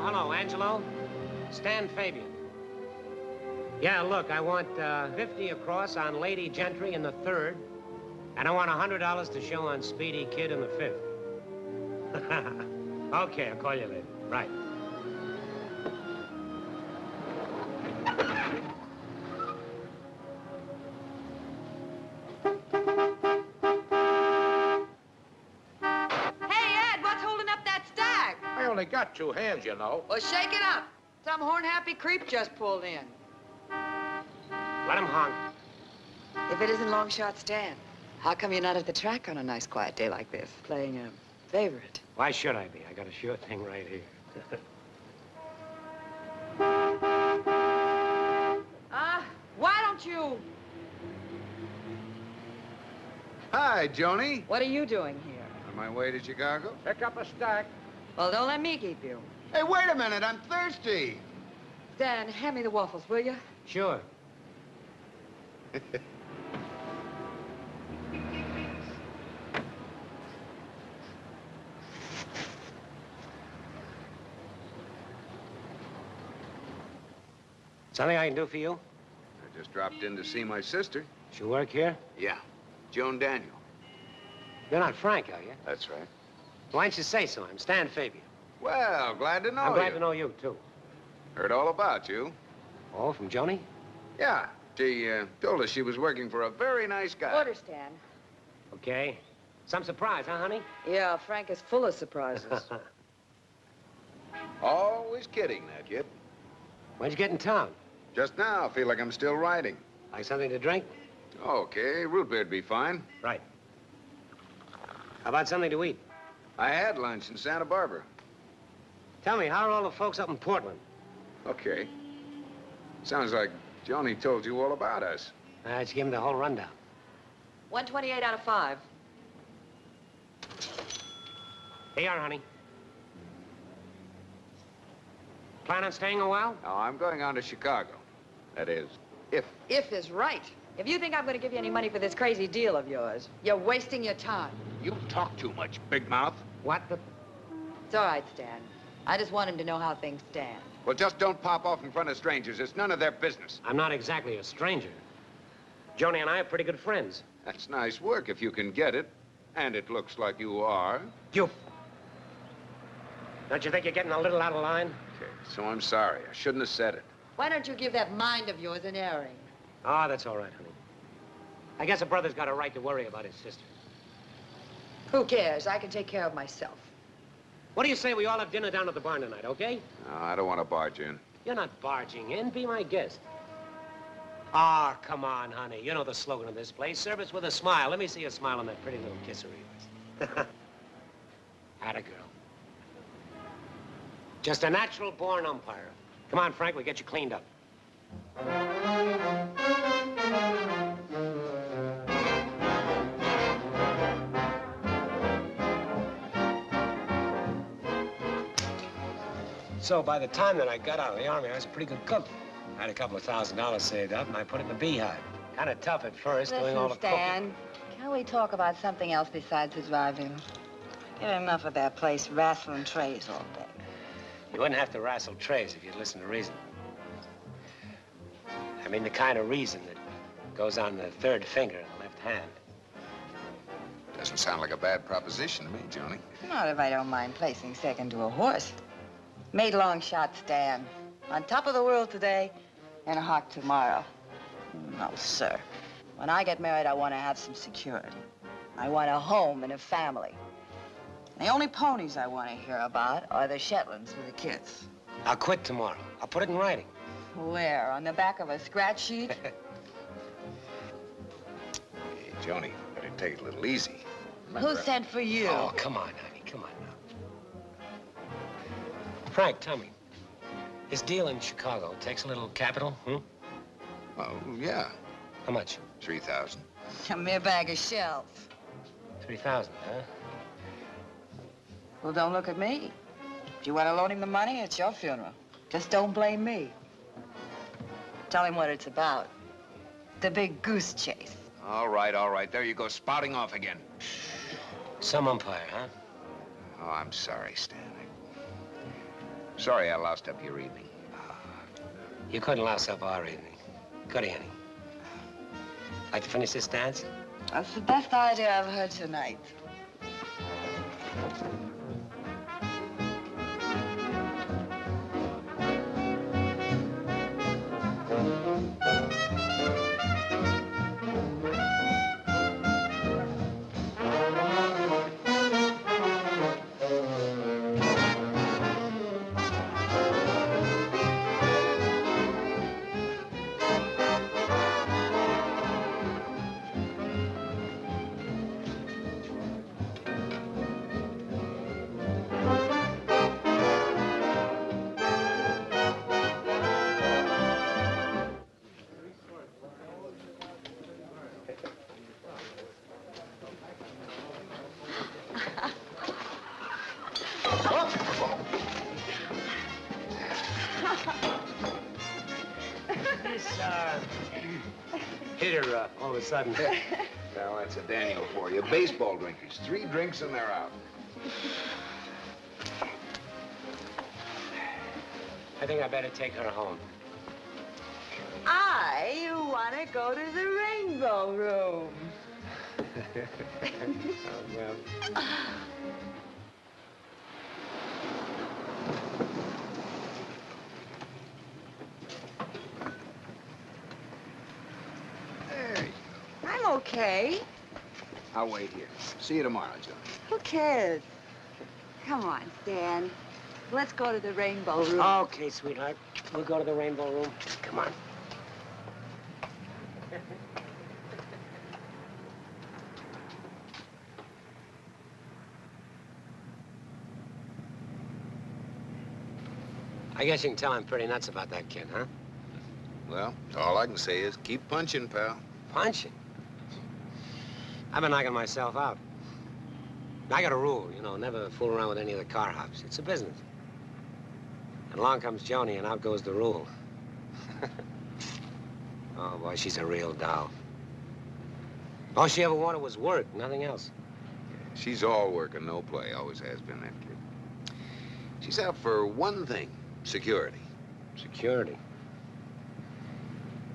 hello, Angelo. Stan Fabian. Yeah, look, I want 50 across on Lady Gentry in the 3rd, and I want $100 to show on Speedy Kid in the 5th. Okay, I'll call you later. Right. I only got 2 hands, you know. Well, shake it up. Some horn-happy creep just pulled in. Let him honk. If it isn't Long Shot Stan, how come you're not at the track on a nice quiet day like this, playing a favorite? Why should I be? I got a sure thing right here. Why don't you... Hi, Joni. What are you doing here? On my way to Chicago. Pick up a stack. Well, don't let me keep you. Hey, wait a minute. I'm thirsty. Dan, hand me the waffles, will you? Sure. Something I can do for you? I just dropped in to see my sister. She work here? Yeah, Joan Daniel. You're not Frank, are you? That's right. Why didn't you say so? I'm Stan Fabian. Well, glad to know I'm glad you. to know you, too. Heard all about you. Oh, from Joni? Yeah, she told us she was working for a very nice guy. Order, Stan. Okay. Some surprise, huh, honey? Yeah, Frank is full of surprises. Always kidding, that kid. When'd you get in town? Just now, feel like I'm still riding. Like something to drink? Okay, root beer'd be fine. Right. How about something to eat? I had lunch in Santa Barbara. Tell me, how are all the folks up in Portland? Okay. Sounds like Joni told you all about us. Let's give him the whole rundown. 128 out of 5. Here you are, honey. Plan on staying a while? No, I'm going on to Chicago. That is, if. If is right. If you think I'm going to give you any money for this crazy deal of yours, you're wasting your time. You talk too much, big mouth. What the... It's all right, Stan. I just want him to know how things stand. Well, just don't pop off in front of strangers. It's none of their business. I'm not exactly a stranger. Joni and I are pretty good friends. That's nice work if you can get it. And it looks like you are. You... Don't you think you're getting a little out of line? Okay, so I'm sorry. I shouldn't have said it. Why don't you give that mind of yours an airing? Oh, that's all right, honey. I guess a brother's got a right to worry about his sister. Who cares? I can take care of myself. What do you say we all have dinner down at the barn tonight, okay? No, I don't want to barge in. You're not barging in. Be my guest. Ah, come on, honey. You know the slogan of this place. Serve us with a smile. Let me see a smile on that pretty little kiss of yours. Atta girl. Just a natural-born umpire. Come on, Frank, we'll get you cleaned up. So by the time that I got out of the Army, I was a pretty good cook. I had a couple of $1,000 saved up, and I put it in the beehive. Kind of tough at first, doing all the Stan, can we talk about something else besides surviving? Get enough of that place wrestling trays all day. You wouldn't have to wrestle trays if you'd listen to reason. I mean the kind of reason that goes on the 3rd finger in the left hand. Doesn't sound like a bad proposition to me, Joni. Not if I don't mind placing second to a horse. Made long shot Stan. On top of the world today and a hawk tomorrow. No, sir. When I get married, I want to have some security. I want a home and a family. The only ponies I want to hear about are the Shetlands for the kids. I'll quit tomorrow. I'll put it in writing. Where? On the back of a scratch sheet? Hey, Joni, better take it a little easy. Who sent for you? Oh, come on, honey. Come on now. Frank, tell me. This deal in Chicago takes a little capital, hmm? Oh, yeah. How much? 3,000. A mere bag of shells. 3,000, huh? Well, don't look at me. If you want to loan him the money, it's your funeral. Just don't blame me. Tell him what it's about. The big goose chase. All right, all right. There you go, spouting off again. Some umpire, huh? Oh, I'm sorry, Stan. Sorry I lost up your evening. You couldn't louse up our evening. Could you, Annie? Like to finish this dance? That's the best idea I've heard tonight. This, hit her all of a sudden. Well, that's a Daniel for you. Baseball drinkers. 3 drinks and they're out. I think I better take her home. I want to go to the Rainbow Room. Oh, well. There you I'm okay. go. I'll wait here. See you tomorrow, Johnny. Who cares? Come on, Stan. Let's go to the Rainbow Room. Okay, sweetheart. We'll go to the Rainbow Room. Come on. I guess you can tell I'm pretty nuts about that kid, huh? Well, all I can say is keep punching, pal. Punching. I've been knocking myself out. I got a rule, you know, never fool around with any of the car hops. It's a business. And along comes Joni, and out goes the rule. Oh, boy, she's a real doll. All she ever wanted was work, nothing else. She's all work and no play. Always has been, that kid. She's out for one thing. Security. Security.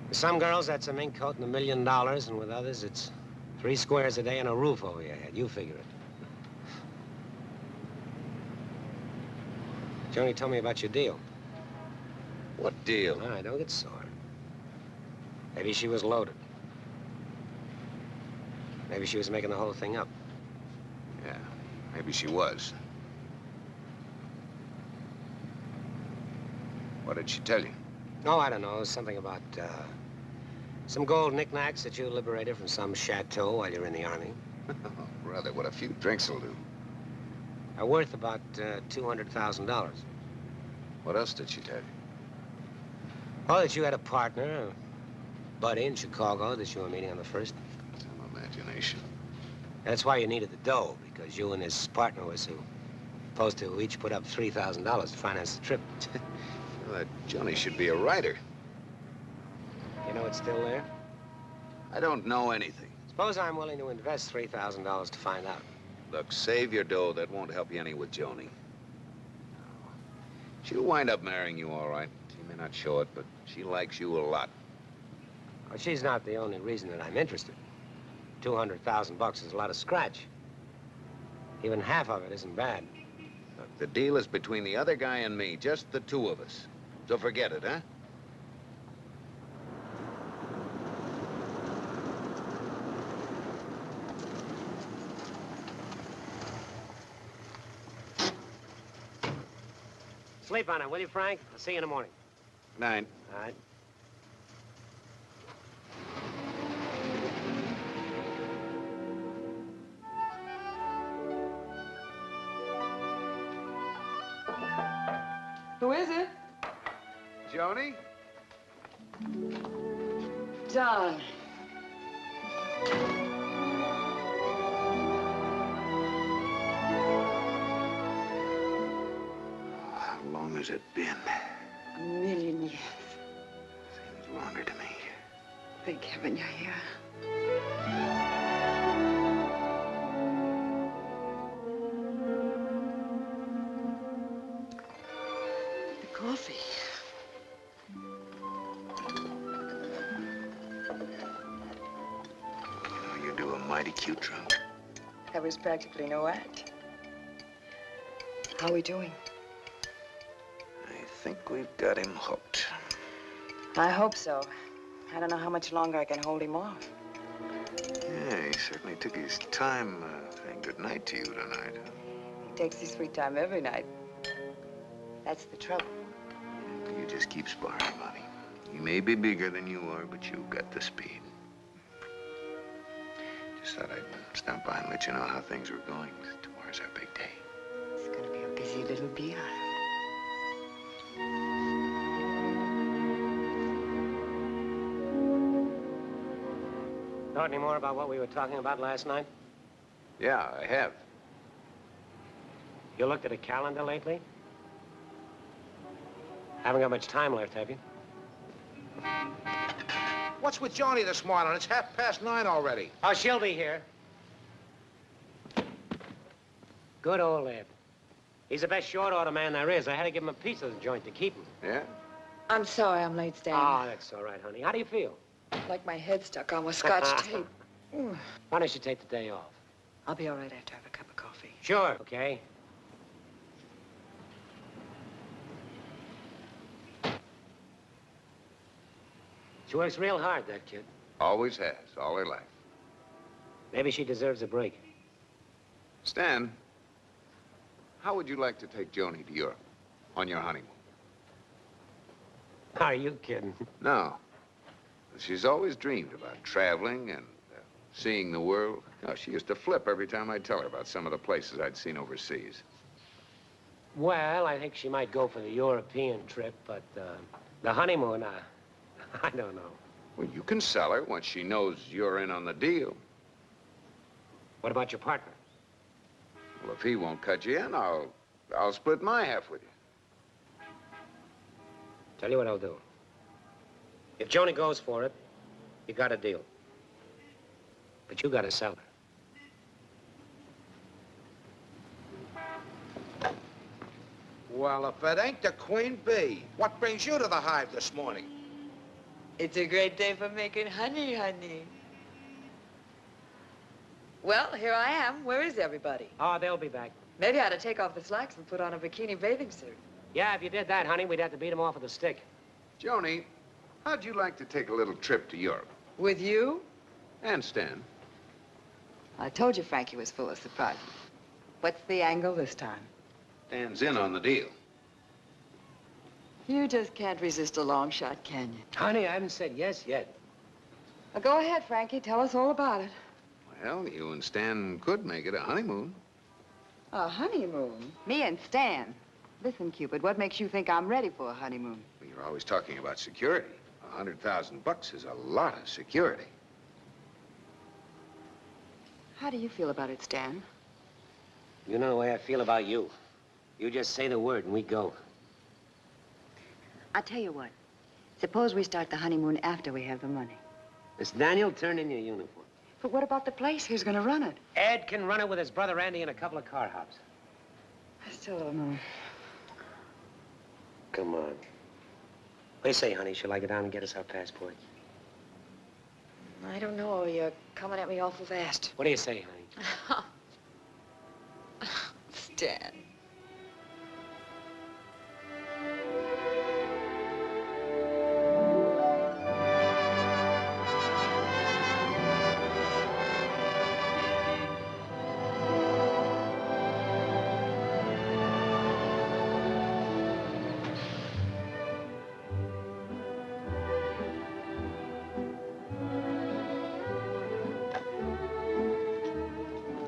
With some girls, that's a mink coat and $1 million, and with others, it's 3 squares a day and a roof over your head. You figure it. Joni, tell me about your deal. What deal? All right, don't get sore. Maybe she was loaded. Maybe she was making the whole thing up. Yeah, maybe she was. What did she tell you? Oh, I don't know. Something about, some gold knickknacks that you liberated from some chateau while you're in the Army. Oh, brother, what a few drinks will do. Are worth about, $200,000. What else did she tell you? Oh, that you had a partner, a buddy in Chicago that you were meeting on the 1st. Some imagination. That's why you needed the dough, because you and his partner were supposed to each put up $3,000 to finance the trip. Well, that Johnny should be a writer. You know it's still there? I don't know anything. Suppose I'm willing to invest $3,000 to find out. Look, save your dough. That won't help you any with Joni. She'll wind up marrying you, all right. She may not show it, but she likes you a lot. Well, she's not the only reason that I'm interested. $200,000 is a lot of scratch. Even half of it isn't bad. Look, the deal is between the other guy and me, just the 2 of us. So forget it, huh? Sleep on it, will you, Frank? I'll see you in the morning. Night. All right. Who is it? Joni? Don. How long has it been? A million years. Seems longer to me. Thank heaven you're here. mighty cute trunk. That was practically no act. How are we doing? I think we've got him hooked. I hope so. I don't know how much longer I can hold him off. Yeah, he certainly took his time saying goodnight to you tonight. He takes his sweet time every night. That's the trouble. You just keep sparring, Monty. He may be bigger than you are, but you've got the speed. Just thought I'd stop by and let you know how things were going. Tomorrow's our big day. It's gonna be a busy little beehive. Thought any more about what we were talking about last night? Yeah, I have. You looked at a calendar lately? Haven't got much time left, have you? What's with Johnny this morning? It's 9:30 already. Oh, she'll be here. Good old Ed. He's the best short order man there is. I had to give him a piece of the joint to keep him. Yeah? I'm sorry I'm late, Stan. Oh, that's all right, honey. How do you feel? Like my head stuck on with scotch tape. Why don't you take the day off? I'll be all right after I have a cup of coffee. Sure. Okay. She works real hard, that kid. Always has, all her life. Maybe she deserves a break. Stan, how would you like to take Joni to Europe on your honeymoon? Are you kidding? No. She's always dreamed about traveling and seeing the world. Oh, she used to flip every time I'd tell her about some of the places I'd seen overseas. Well, I think she might go for the European trip, but the honeymoon, I don't know. Well, you can sell her once she knows you're in on the deal. What about your partner? Well, if he won't cut you in, I'll split my half with you. Tell you what I'll do. If Joni goes for it, you got a deal. But you got to sell her. Well, if it ain't the Queen Bee, what brings you to the hive this morning? It's a great day for making honey, honey. Well, here I am. Where is everybody? Oh, they'll be back. Maybe I ought to take off the slacks and put on a bikini bathing suit. Yeah, if you did that, honey, we'd have to beat him off with a stick. Joni, how'd you like to take a little trip to Europe? With you? And Stan. I told you Frankie was full of surprises. What's the angle this time? Stan's in on the deal. You just can't resist a long shot, can you? Honey, I haven't said yes yet. Well, go ahead, Frankie. Tell us all about it. Well, you and Stan could make it a honeymoon. A honeymoon? Me and Stan. Listen, Cupid, what makes you think I'm ready for a honeymoon? Well, you're always talking about security. $100,000 is a lot of security. How do you feel about it, Stan? You know the way I feel about you. You just say the word and we go. I'll tell you what. Suppose we start the honeymoon after we have the money. Miss Daniel, turn in your uniform. But what about the place? Who's going to run it? Ed can run it with his brother Andy and a couple of car hops. I still don't know. Come on. What do you say, honey? Shall I go down and get us our passports? I don't know. You're coming at me awful fast. What do you say, honey? Stan.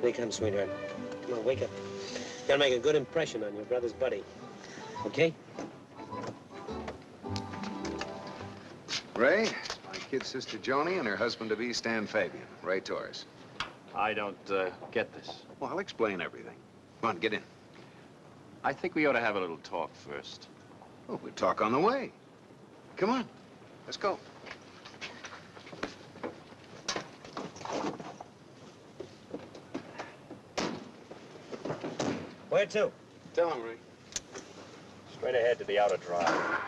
Here he comes, sweetheart. Come on, wake up. Gotta make a good impression on your brother's buddy. Okay? Ray, it's my kid sister Joni and her husband-to-be, Stan Fabian. Ray Torres. I don't get this. Well, I'll explain everything. Come on, get in. I think we ought to have a little talk first. Oh, we'll talk on the way. Come on, let's go. Where to? Tell him, Ray. Straight ahead to the outer drive.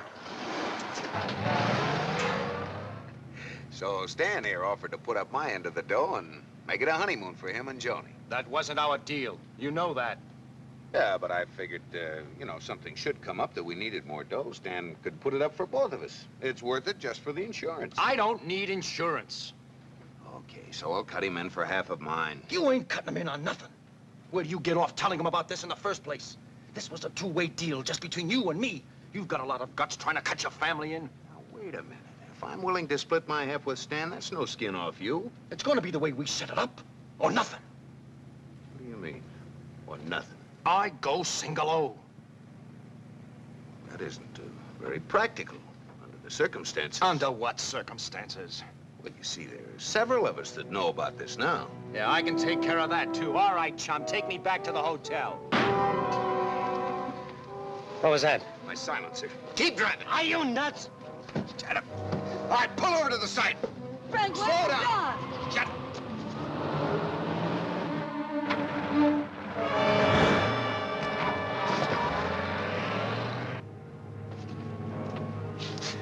So Stan here offered to put up my end of the dough, and Make it a honeymoon for him and Joni. That wasn't our deal. You know that. Yeah, but I figured, you know, something should come up that we needed more dough. Stan could put it up for both of us. It's worth it just for the insurance. I don't need insurance. Okay, so I'll cut him in for half of mine. You ain't cutting him in on nothing. Where do you get off telling him about this in the first place? This was a two-way deal just between you and me. You've got a lot of guts trying to cut your family in. Now, wait a minute. If I'm willing to split my half with Stan, that's no skin off you. It's going to be the way we set it up, or nothing. What do you mean? Or nothing? I go single-O. That isn't very practical under the circumstances. Under what circumstances? Well, you see, there are several of us that know about this now. Yeah, I can take care of that, too. All right, chum, take me back to the hotel. What was that? My silencer. Keep driving. Are you nuts? Shut up. All right, pull over to the side. Frank, Slow what's down. done? Shut up.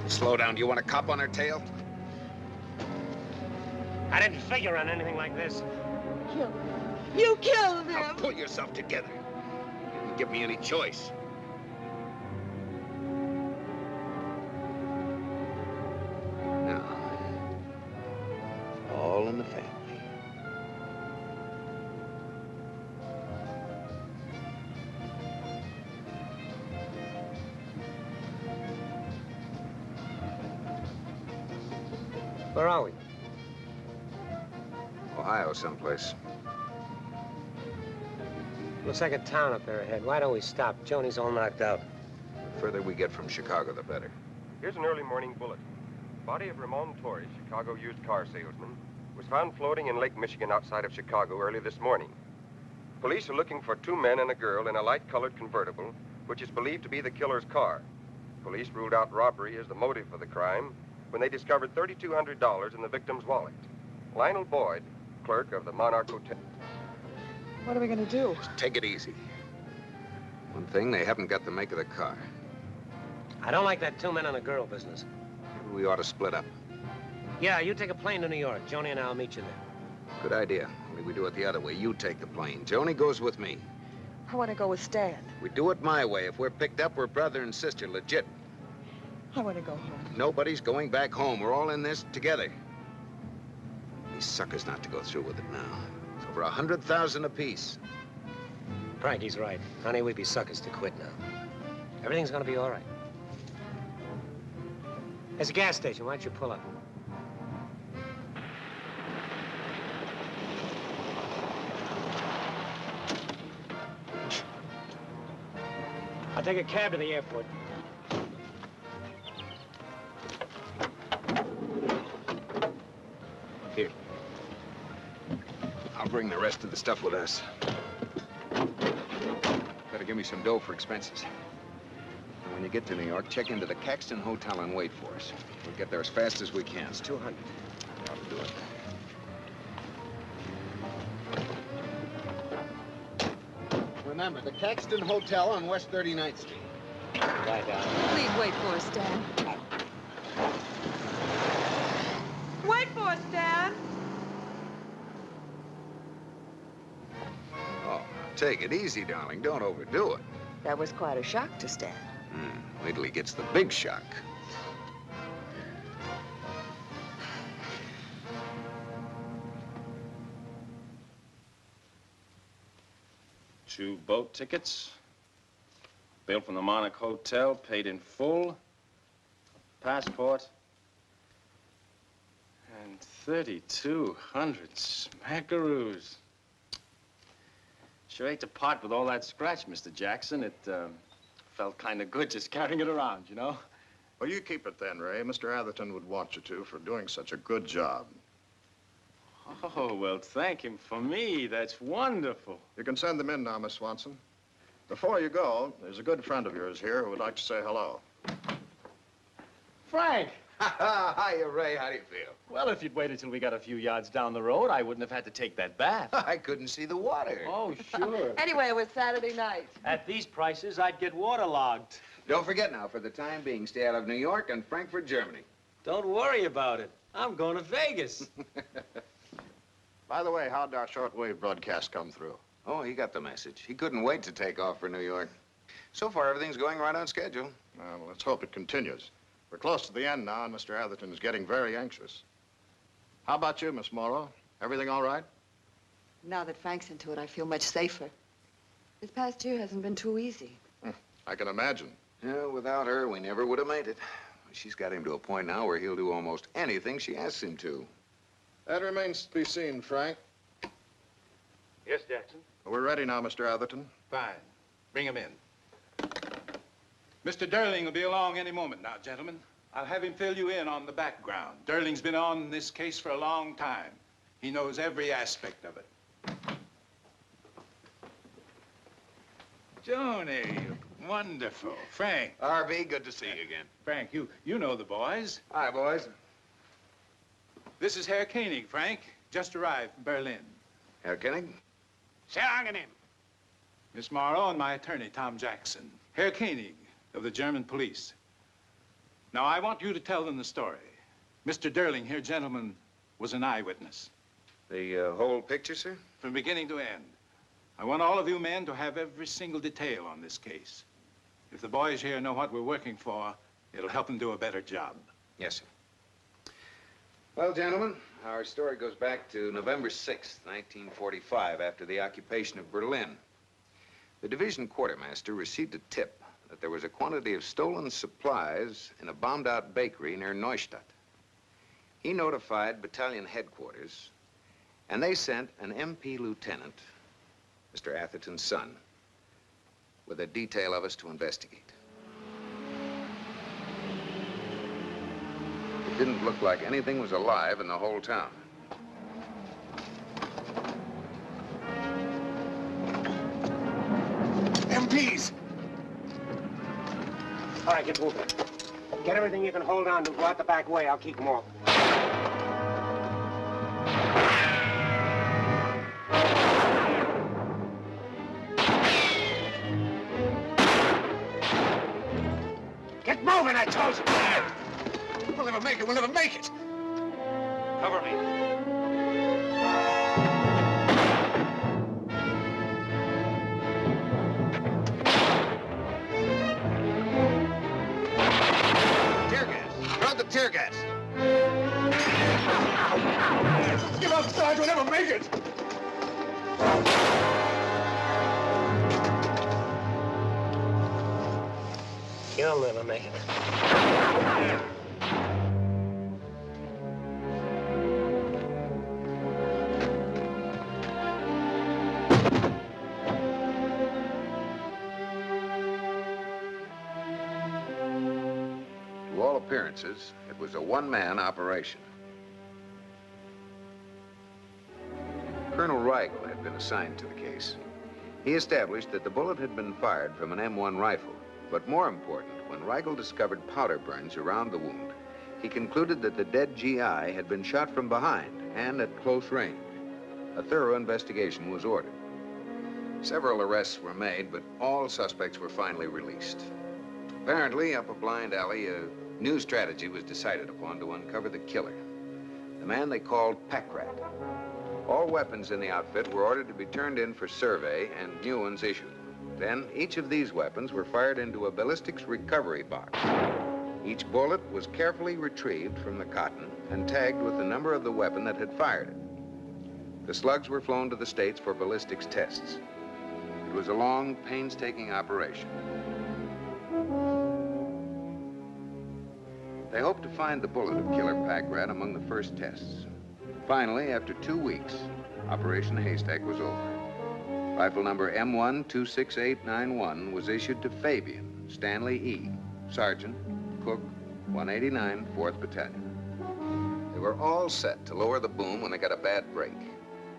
Slow down. Do you want a cop on our tail? I didn't figure on anything like this. You killed him. Now pull yourself together. You didn't give me any choice. Now, it's all in the family. Where are we? Ohio someplace. Looks like a town up there ahead. Why don't we stop? Joni's all knocked out. The further we get from Chicago, the better. Here's an early morning bulletin. Body of Ramon Torres, Chicago used car salesman, was found floating in Lake Michigan outside of Chicago early this morning. Police are looking for two men and a girl in a light-colored convertible, which is believed to be the killer's car. Police ruled out robbery as the motive for the crime when they discovered $3,200 in the victim's wallet. Lionel Boyd, clerk of the Monarch Hotel. What are we going to do? Take it easy. One thing, they haven't got the make of the car. I don't like that two men and a girl business. Maybe we ought to split up. Yeah, you take a plane to New York. Joni and I'll meet you there. Good idea. Only we do it the other way. You take the plane. Joni goes with me. I want to go with Stan. We do it my way. If we're picked up, we're brother and sister, legit. I want to go home. Nobody's going back home. We're all in this together. These suckers not to go through with it now. It's over 100,000 apiece. Frankie's right. Honey, we'd be suckers to quit now. Everything's gonna be all right. There's a gas station. Why don't you pull up? I'll take a cab to the airport. Here. I'll bring the rest of the stuff with us. Better give me some dough for expenses. And when you get to New York, check into the Caxton Hotel and wait for us. We'll get there as fast as we can. It's 200. I'll do it. Remember, the Caxton Hotel on West 39th Street. Right down. Please wait for us, Stan. Wait for us, Stan. Oh, take it easy, darling. Don't overdo it. That was quite a shock to Stan. Wait till he gets the big shock. Two boat tickets, bill from the Monarch Hotel, paid in full, passport, and 3,200 smackaroos. Sure hate to part with all that scratch, Mr. Jackson. It felt kind of good just carrying it around, you know? Well, you keep it then, Ray. Mr. Atherton would want you to for doing such a good job. Oh, well, thank him for me. That's wonderful. You can send them in now, Miss Swanson. Before you go, there's a good friend of yours here who would like to say hello. Frank! Hiya, Ray. How do you feel? Well, if you'd waited till we got a few yards down the road, I wouldn't have had to take that bath. I couldn't see the water. Oh, sure. Anyway, it was Saturday night. At these prices, I'd get waterlogged. Don't forget now, for the time being, stay out of New York and Frankfurt, Germany. Don't worry about it. I'm going to Vegas. By the way, how'd our shortwave broadcast come through? Oh, he got the message. He couldn't wait to take off for New York. So far, everything's going right on schedule. Well, let's hope it continues. We're close to the end now, and Mr. Atherton is getting very anxious. How about you, Miss Morrow? Everything all right? Now that Frank's into it, I feel much safer. This past year hasn't been too easy. I can imagine. Yeah, without her, we never would have made it. She's got him to a point now where he'll do almost anything she asks him to. That remains to be seen, Frank. Yes, Jackson? We're ready now, Mr. Atherton. Fine. Bring him in. Mr. Durling will be along any moment now, gentlemen. I'll have him fill you in on the background. Durling's been on this case for a long time. He knows every aspect of it. Joni, wonderful. Frank. R.V., good to see you again. Frank, you know the boys. Hi, boys. This is Herr Koenig, Frank. Just arrived from Berlin. Herr Koenig? Sehr angenehm. Miss Morrow and my attorney, Tom Jackson. Herr Koenig of the German police. Now, I want you to tell them the story. Mr. Durling here, gentlemen, was an eyewitness. The whole picture, sir? From beginning to end. I want all of you men to have every single detail on this case. If the boys here know what we're working for, it'll help them do a better job. Yes, sir. Well, gentlemen, our story goes back to November 6th, 1945, after the occupation of Berlin. The division quartermaster received a tip that there was a quantity of stolen supplies in a bombed-out bakery near Neustadt. He notified battalion headquarters, and they sent an MP lieutenant, Mr. Atherton's son, with a detail of us to investigate. It didn't look like anything was alive in the whole town. MPs! All right, get moving. Get everything you can hold on to. Go out the back way. I'll keep them off. Get moving, I told you. We'll never make it. We'll never make it. Cover me. Tear gas. Run the tear gas. Let's get outside. We'll never make it. You'll never make it. To all appearances, it was a one-man operation. Colonel Rigel had been assigned to the case. He established that the bullet had been fired from an M1 rifle. But more important, when Rigel discovered powder burns around the wound, he concluded that the dead GI had been shot from behind and at close range. A thorough investigation was ordered. Several arrests were made, but all suspects were finally released. Apparently, up a blind alley, a new strategy was decided upon to uncover the killer, the man they called Pack Rat. All weapons in the outfit were ordered to be turned in for survey and new ones issued. Then, each of these weapons were fired into a ballistics recovery box. Each bullet was carefully retrieved from the cotton and tagged with the number of the weapon that had fired it. The slugs were flown to the States for ballistics tests. It was a long, painstaking operation. They hoped to find the bullet of Killer Pack Rat among the first tests. Finally, after 2 weeks, Operation Haystack was over. Rifle number M1-26891 was issued to Fabian Stanley E., Sergeant, Cook, 189, 4th Battalion. They were all set to lower the boom when they got a bad break.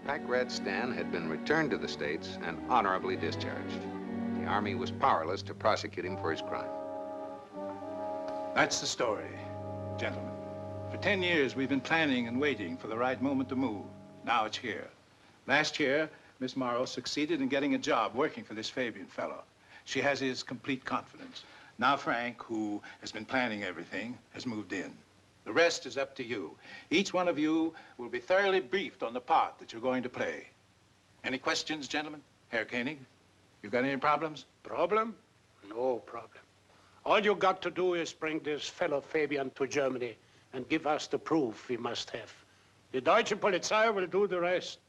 Pack Rat Stan had been returned to the States and honorably discharged. The Army was powerless to prosecute him for his crime. That's the story, gentlemen. For 10 years, we've been planning and waiting for the right moment to move. Now it's here. Last year, Miss Morrow succeeded in getting a job working for this Fabian fellow. She has his complete confidence. Now Frank, who has been planning everything, has moved in. The rest is up to you. Each one of you will be thoroughly briefed on the part that you're going to play. Any questions, gentlemen? Herr Koenig, you got any problems? Problem? No problem. All you got to do is bring this fellow Fabian to Germany and give us the proof we must have. The Deutsche Polizei will do the rest.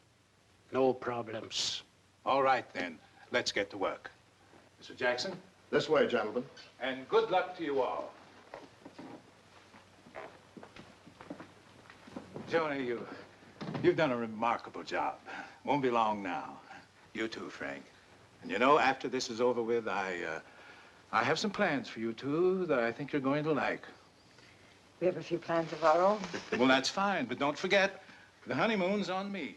No problems. All right, then. Let's get to work. Mr. Jackson? This way, gentlemen. And good luck to you all. Joni, you've done a remarkable job. Won't be long now. You too, Frank. And you know, after this is over with, I have some plans for you two that I think you're going to like. We have a few plans of our own. Well, that's fine, but don't forget, the honeymoon's on me.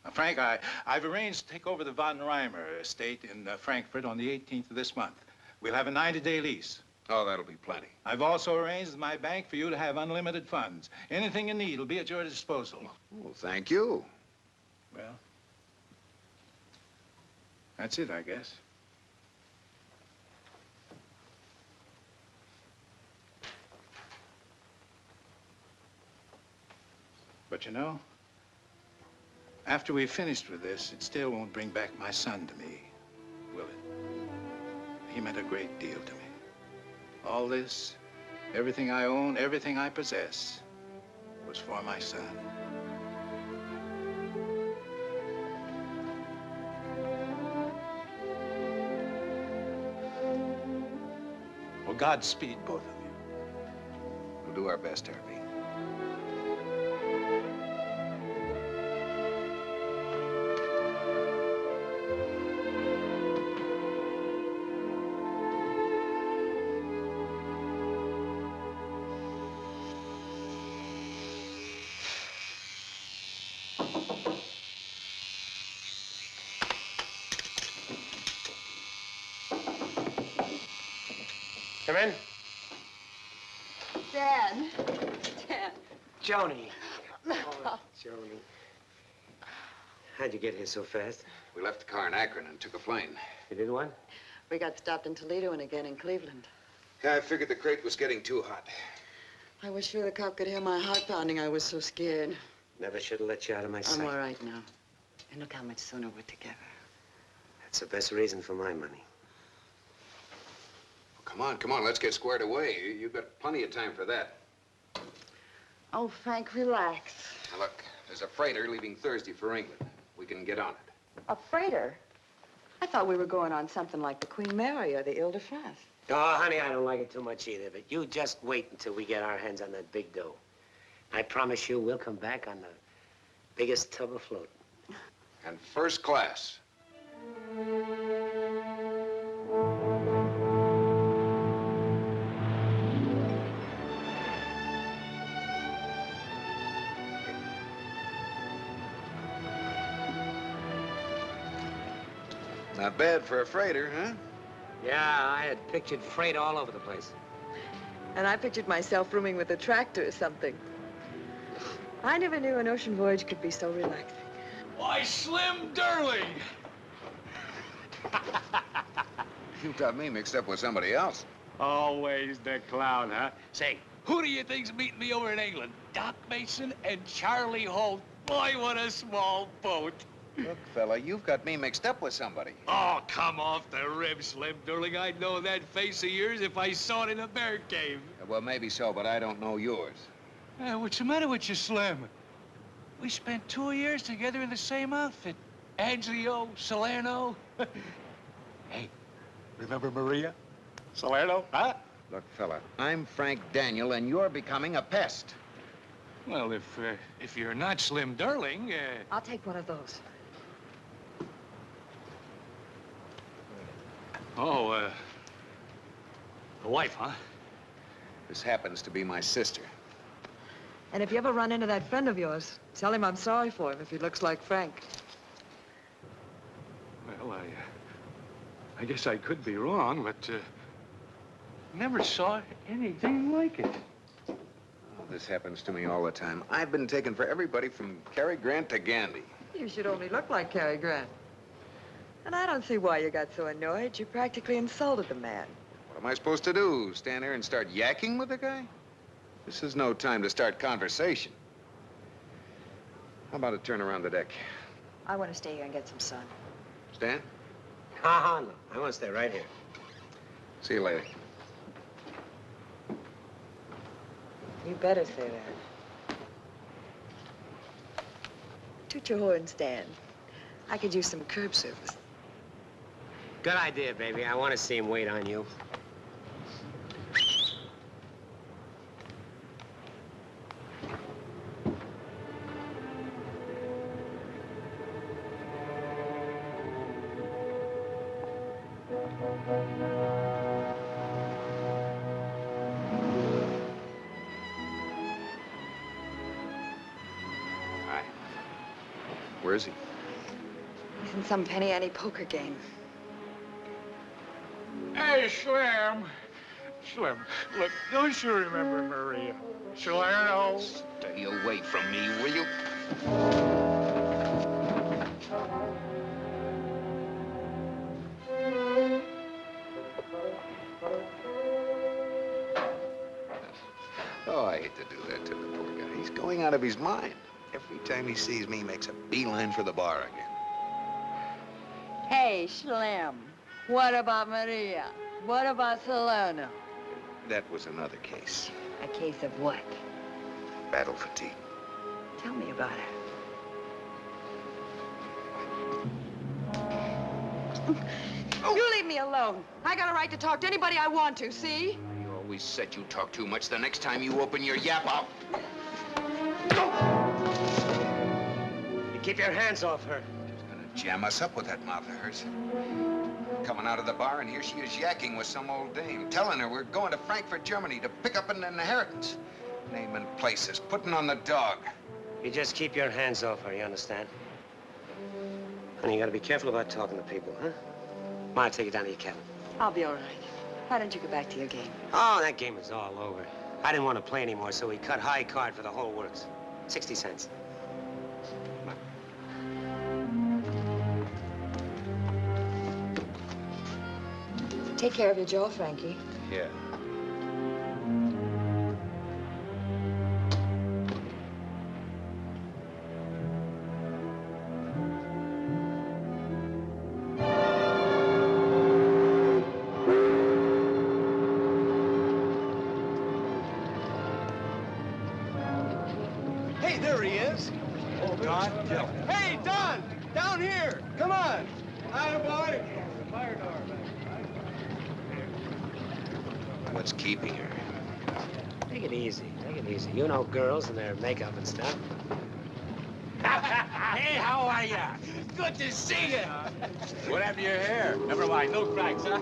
Now, Frank, I've arranged to take over the Von Reimer estate in Frankfurt on the 18th of this month. We'll have a 90-day lease. Oh, that'll be plenty. I've also arranged with my bank for you to have unlimited funds. Anything you need will be at your disposal. Well, thank you. Well, that's it, I guess. But you know, after we've finished with this, it still won't bring back my son to me, will it? He meant a great deal to me. All this, everything I own, everything I possess, was for my son. Well, Godspeed, both of you. We'll do our best, Herbie. Come in. Dan. Dan. Joni. Oh, Joni. How'd you get here so fast? We left the car in Akron and took a plane. You did what? We got stopped in Toledo and again in Cleveland. Yeah, I figured the crate was getting too hot. I was sure the cop could hear my heart pounding. I was so scared. Never should have let you out of my sight. I'm all right now. And look how much sooner we're together. That's the best reason for my money. Come on, let's get squared away. You've got plenty of time for that. Oh, Frank, relax. Now, look, there's a freighter leaving Thursday for England. We can get on it. A freighter? I thought we were going on something like the Queen Mary or the Ile-de-France. Oh, honey, I don't like it too much either, but you just wait until we get our hands on that big dough. I promise you we'll come back on the biggest tub afloat. And first class. Not bad for a freighter, huh? Yeah, I had pictured freight all over the place. And I pictured myself rooming with a tractor or something. I never knew an ocean voyage could be so relaxing. Why, Slim Durling! You got me mixed up with somebody else. Always the clown, huh? Say, who do you think's meeting me over in England? Doc Mason and Charlie Holt. Boy, what a small boat. Look, fella, you've got me mixed up with somebody. Oh, come off the rib, Slim Durling. I'd know that face of yours if I saw it in a bear cave. Well, maybe so, but I don't know yours. What's the matter with you, Slim? We spent 2 years together in the same outfit. Angelo, Salerno. Hey, remember Maria? Salerno, huh? Look, fella, I'm Frank Daniel, and you're becoming a pest. Well, if you're not Slim Durling, I'll take one of those. Oh, the wife, huh? This happens to be my sister. And if you ever run into that friend of yours, tell him I'm sorry for him if he looks like Frank. Well, I guess I could be wrong, but never saw anything like it. Oh, this happens to me all the time. I've been taken for everybody from Cary Grant to Gandhi. You should only look like Cary Grant. And I don't see why you got so annoyed. You practically insulted the man. What am I supposed to do? Stand there and start yakking with the guy? This is no time to start conversation. How about a turn around the deck? I want to stay here and get some sun. Stan? No. I want to stay right here. See you later. You better say that. Toot your horn, Stan. I could use some curb service. Good idea, baby. I want to see him wait on you. Hi. Where is he? He's in some penny ante poker game. Hey, Slim. Slim, look, don't you remember Maria? Salerno? Stay away from me, will you? Oh, I hate to do that to the poor guy. He's going out of his mind. Every time he sees me, he makes a beeline for the bar again. Hey, Slim, what about Maria? What about Salerno? That was another case. A case of what? Battle fatigue. Tell me about it. You leave me alone. I got a right to talk to anybody I want to, see? You always said you talk too much. The next time you open your yap, I'll... You keep your hands off her. She's gonna jam us up with that mouth of hers. Coming out of the bar, and here she is yakking with some old dame, telling her we're going to Frankfurt, Germany to pick up an inheritance. Naming places, putting on the dog. You just keep your hands off her, you understand? Honey, you gotta be careful about talking to people, huh? I'll take you down to your cabin. I'll be all right. Why don't you go back to your game? Oh, that game is all over. I didn't want to play anymore, so we cut high card for the whole works. 60 cents. Take care of your jaw, Frankie. Yeah. Hey, there he is. Oh, Don. Hey, Don! Down here! Come on! Hi, boy! Fire door. What's keeping her? Take it easy. Take it easy. You know girls and their makeup and stuff. Hey, how are ya? Good to see you. What happened to your hair? Never mind, no cracks, huh?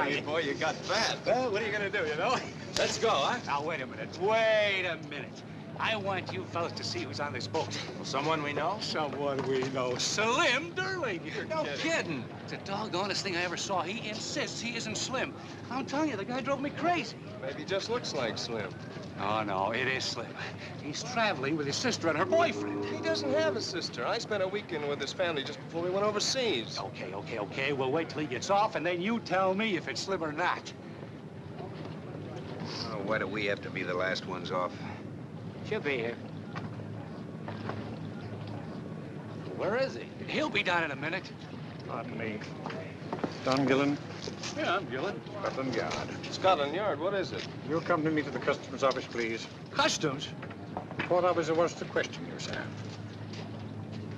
Hey, boy, you got fat. Well, what are you gonna do, you know? Let's go, huh? Now, wait a minute. Wait a minute. I want you fellas to see who's on this boat. Someone we know? Someone we know. Slim Durling. No kidding. It's the doggonest thing I ever saw. He insists he isn't Slim. I'm telling you, the guy drove me crazy. Maybe he just looks like Slim. Oh, no, it is Slim. He's traveling with his sister and her boyfriend. He doesn't have a sister. I spent a weekend with his family just before we went overseas. Okay. We'll wait till he gets off, and then you tell me if it's Slim or not. Oh, why do we have to be the last ones off? She'll be here. Where is he? He'll be down in a minute. Pardon me. Don Gillen, Yeah, I'm Gillen. Scotland Yard. Scotland Yard, what is it? You'll accompany me to the customs office, please. Customs? Port officer wants to question you, sir.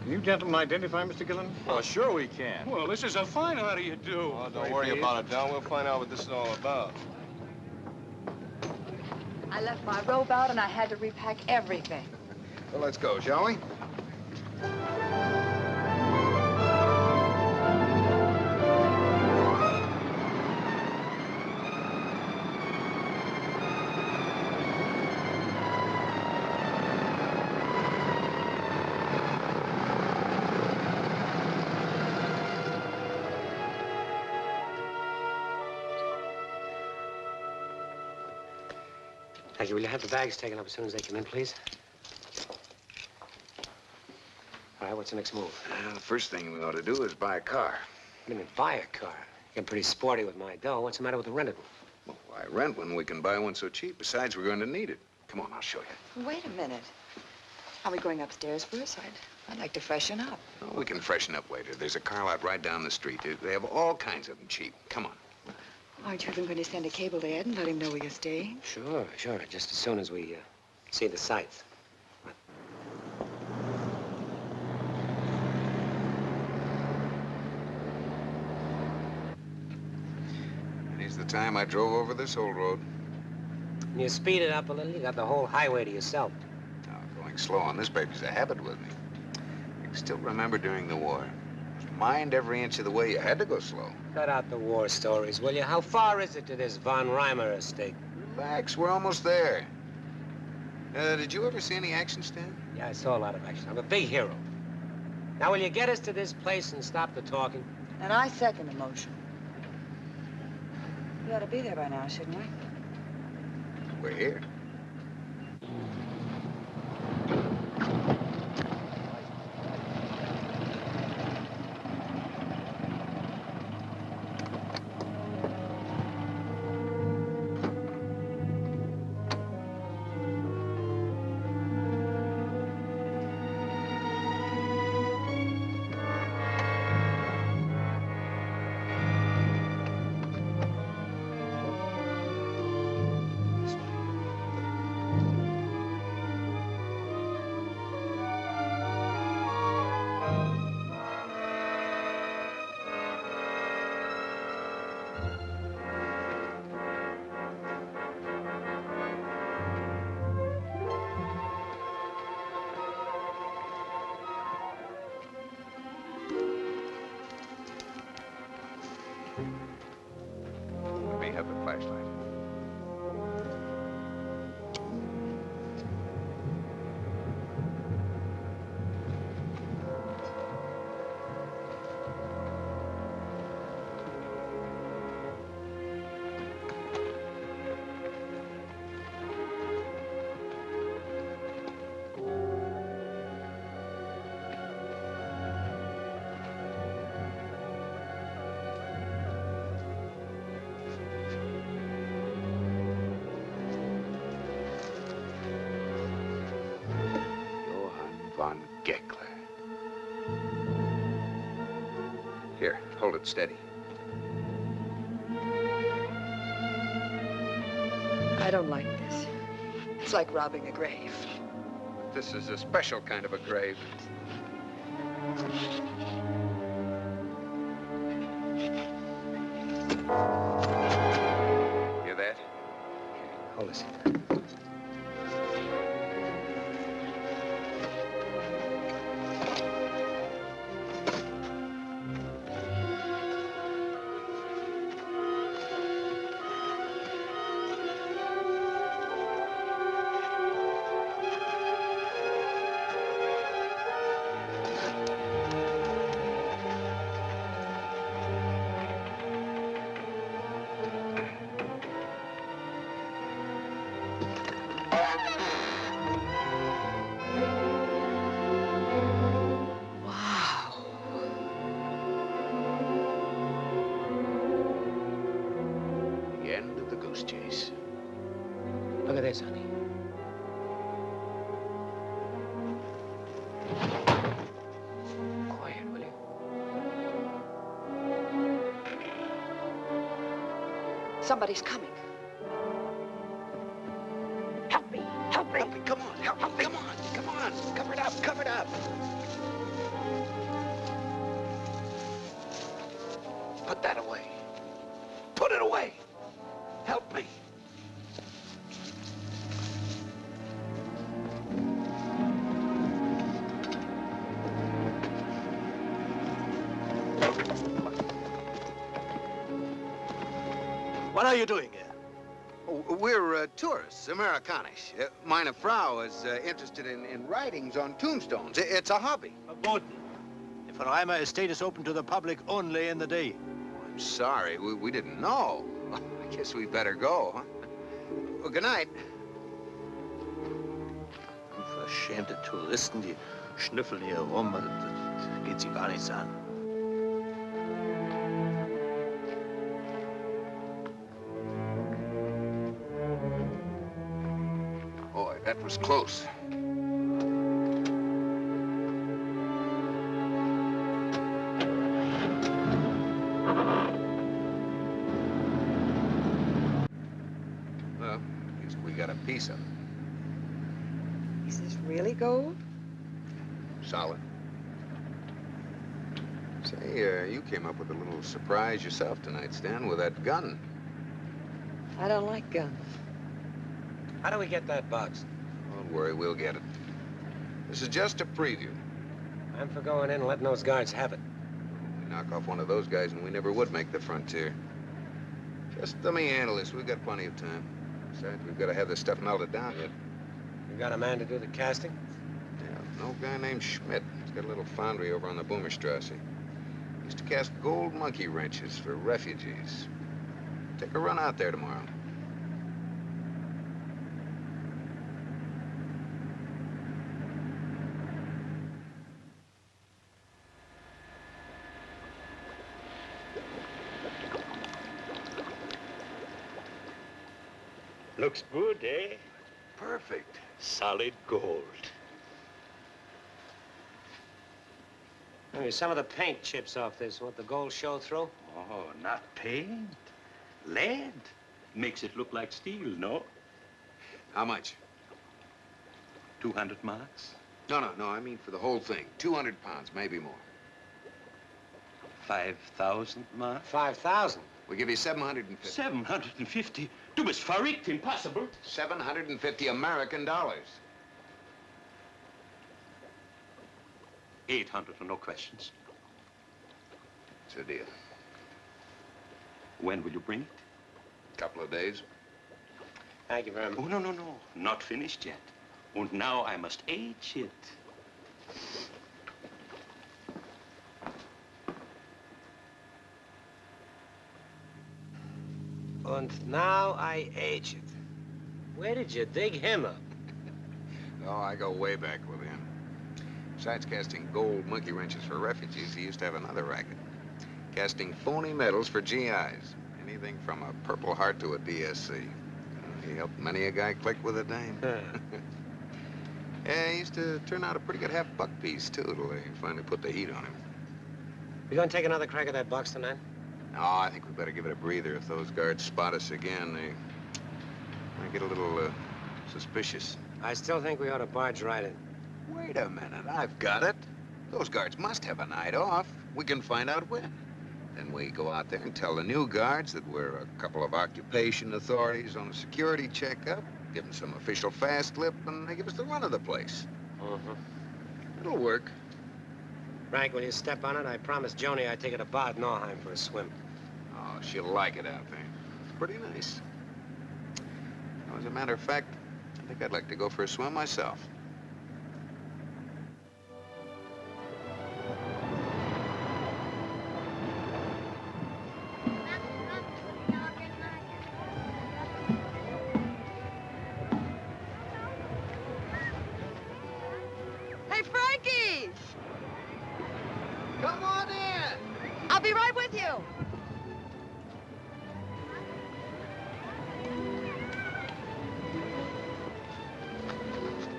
Can you gentlemen identify Mr. Gillen? Well, sure we can. Well, this is a fine. How do you do? Oh, don't worry about it, Don. We'll find out what this is all about. I left my robe out and I had to repack everything. Well, let's go, shall we? Thank you. Will you have the bags taken up as soon as they come in, please? All right, what's the next move? The first thing we ought to do is buy a car. What do you mean, buy a car? Getting pretty sporty with my dough. What's the matter with the rented one? Well, why rent when we can buy one so cheap? Besides, we're going to need it. Come on, I'll show you. Wait a minute. Are we going upstairs first? I'd like to freshen up. Oh, we can freshen up later. There's a car lot right down the street. They have all kinds of them cheap. Come on. Aren't you even going to send a cable to Ed and let him know where you're staying? Sure. Just as soon as we see the sights. Many's the time I drove over this old road. And you speed it up a little, you got the whole highway to yourself. Oh, going slow on this baby's a habit with me. I can still remember during the war. Mind every inch of the way. You had to go slow. Cut out the war stories, will you? How far is it to this von Reimer estate? Relax, we're almost there. Did you ever see any action, Stan? Yeah, I saw a lot of action. I'm a big hero. Now, will you get us to this place and stop the talking? And I second the motion. We ought to be there by now, shouldn't we? We're here. Let me have the flashlight. Von Geckler. Here, hold it steady. I don't like this. It's like robbing a grave. This is a special kind of a grave. Hear that? Hold this. The end of the goose chase. Look at this, honey. Quiet, will you? Somebody's coming. Help me! Help me! Come on! Help me! Come on! Come on! Cover it up! Cover it up! Put that away. Put it away! Help me! What are you doing here? We're tourists, Amerikanis. Meine Frau is interested in writings on tombstones. It's a hobby. Verboten. The von Reimer estate is open to the public only in the day. I'm sorry. We didn't know. I guess we better go, huh? Well, good night. Unverschämte Touristen, die schnüffeln hier rum. Das geht sie gar nichts an. It's close. Well, at least we got a piece of it. Is this really gold? Solid. Say, you came up with a little surprise yourself tonight, Stan, with that gun. I don't like guns. How do we get that box? Don't worry, we'll get it. This is just a preview. I'm for going in and letting those guards have it. We knock off one of those guys and we never would make the frontier. Just let me handle this. We've got plenty of time. Besides, we've got to have this stuff melted down yet. You got a man to do the casting? Yeah, no guy named Schmidt. He's got a little foundry over on the Boomerstrasse. He used to cast gold monkey wrenches for refugees. Take a run out there tomorrow. Looks good, eh? Perfect. Solid gold. Maybe some of the paint chips off this. Want the gold show through? Oh, not paint. Lead. Makes it look like steel, no? How much? 200 marks. No, I mean for the whole thing. 200 pounds, maybe more. 5,000 marks. 5,000. We give you 750. 750. Du bist verrückt, impossible. 750 American dollars. 800 and no questions. It's a deal. When will you bring it? Couple of days. Thank you very much. Oh, no. Not finished yet. And now I must age it. And now I age it. Where did you dig him up? Oh, I go way back with him. Besides casting gold monkey wrenches for refugees, he used to have another racket. Casting phony medals for GIs. Anything from a Purple Heart to a DSC. He helped many a guy click with a dame. Yeah, he used to turn out a pretty good half-buck piece, too, till they finally put the heat on him. You gonna take another crack at that box tonight? No, I think we better give it a breather. If those guards spot us again, they might get a little, suspicious. I still think we ought to barge right in. Wait a minute, I've got it. Those guards must have a night off. We can find out when. Then we go out there and tell the new guards that we're a couple of occupation authorities on a security checkup, give them some official fast lip, and they give us the run of the place. It'll work. Frank, will you step on it? I promised Joni I'd take her to Bad Nauheim for a swim. Oh, she'll like it out there. It's pretty nice. As a matter of fact, I think I'd like to go for a swim myself. Hey, Frankie! Come on in. I'll be right with you.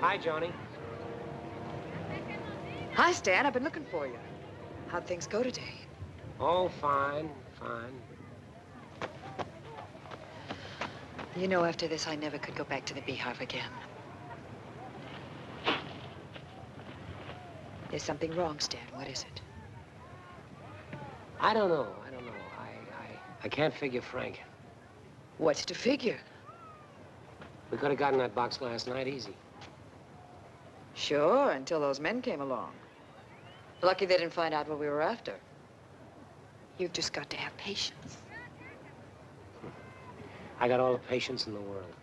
Hi, Joni. Hi, Stan. I've been looking for you. How'd things go today? Oh, fine. You know, after this, I never could go back to the Beehive again. There's something wrong, Stan. What is it? I don't know. I can't figure Frank. What's to figure? We could have gotten that box last night easy. Sure, until those men came along. Lucky they didn't find out what we were after. You've just got to have patience. I got all the patience in the world.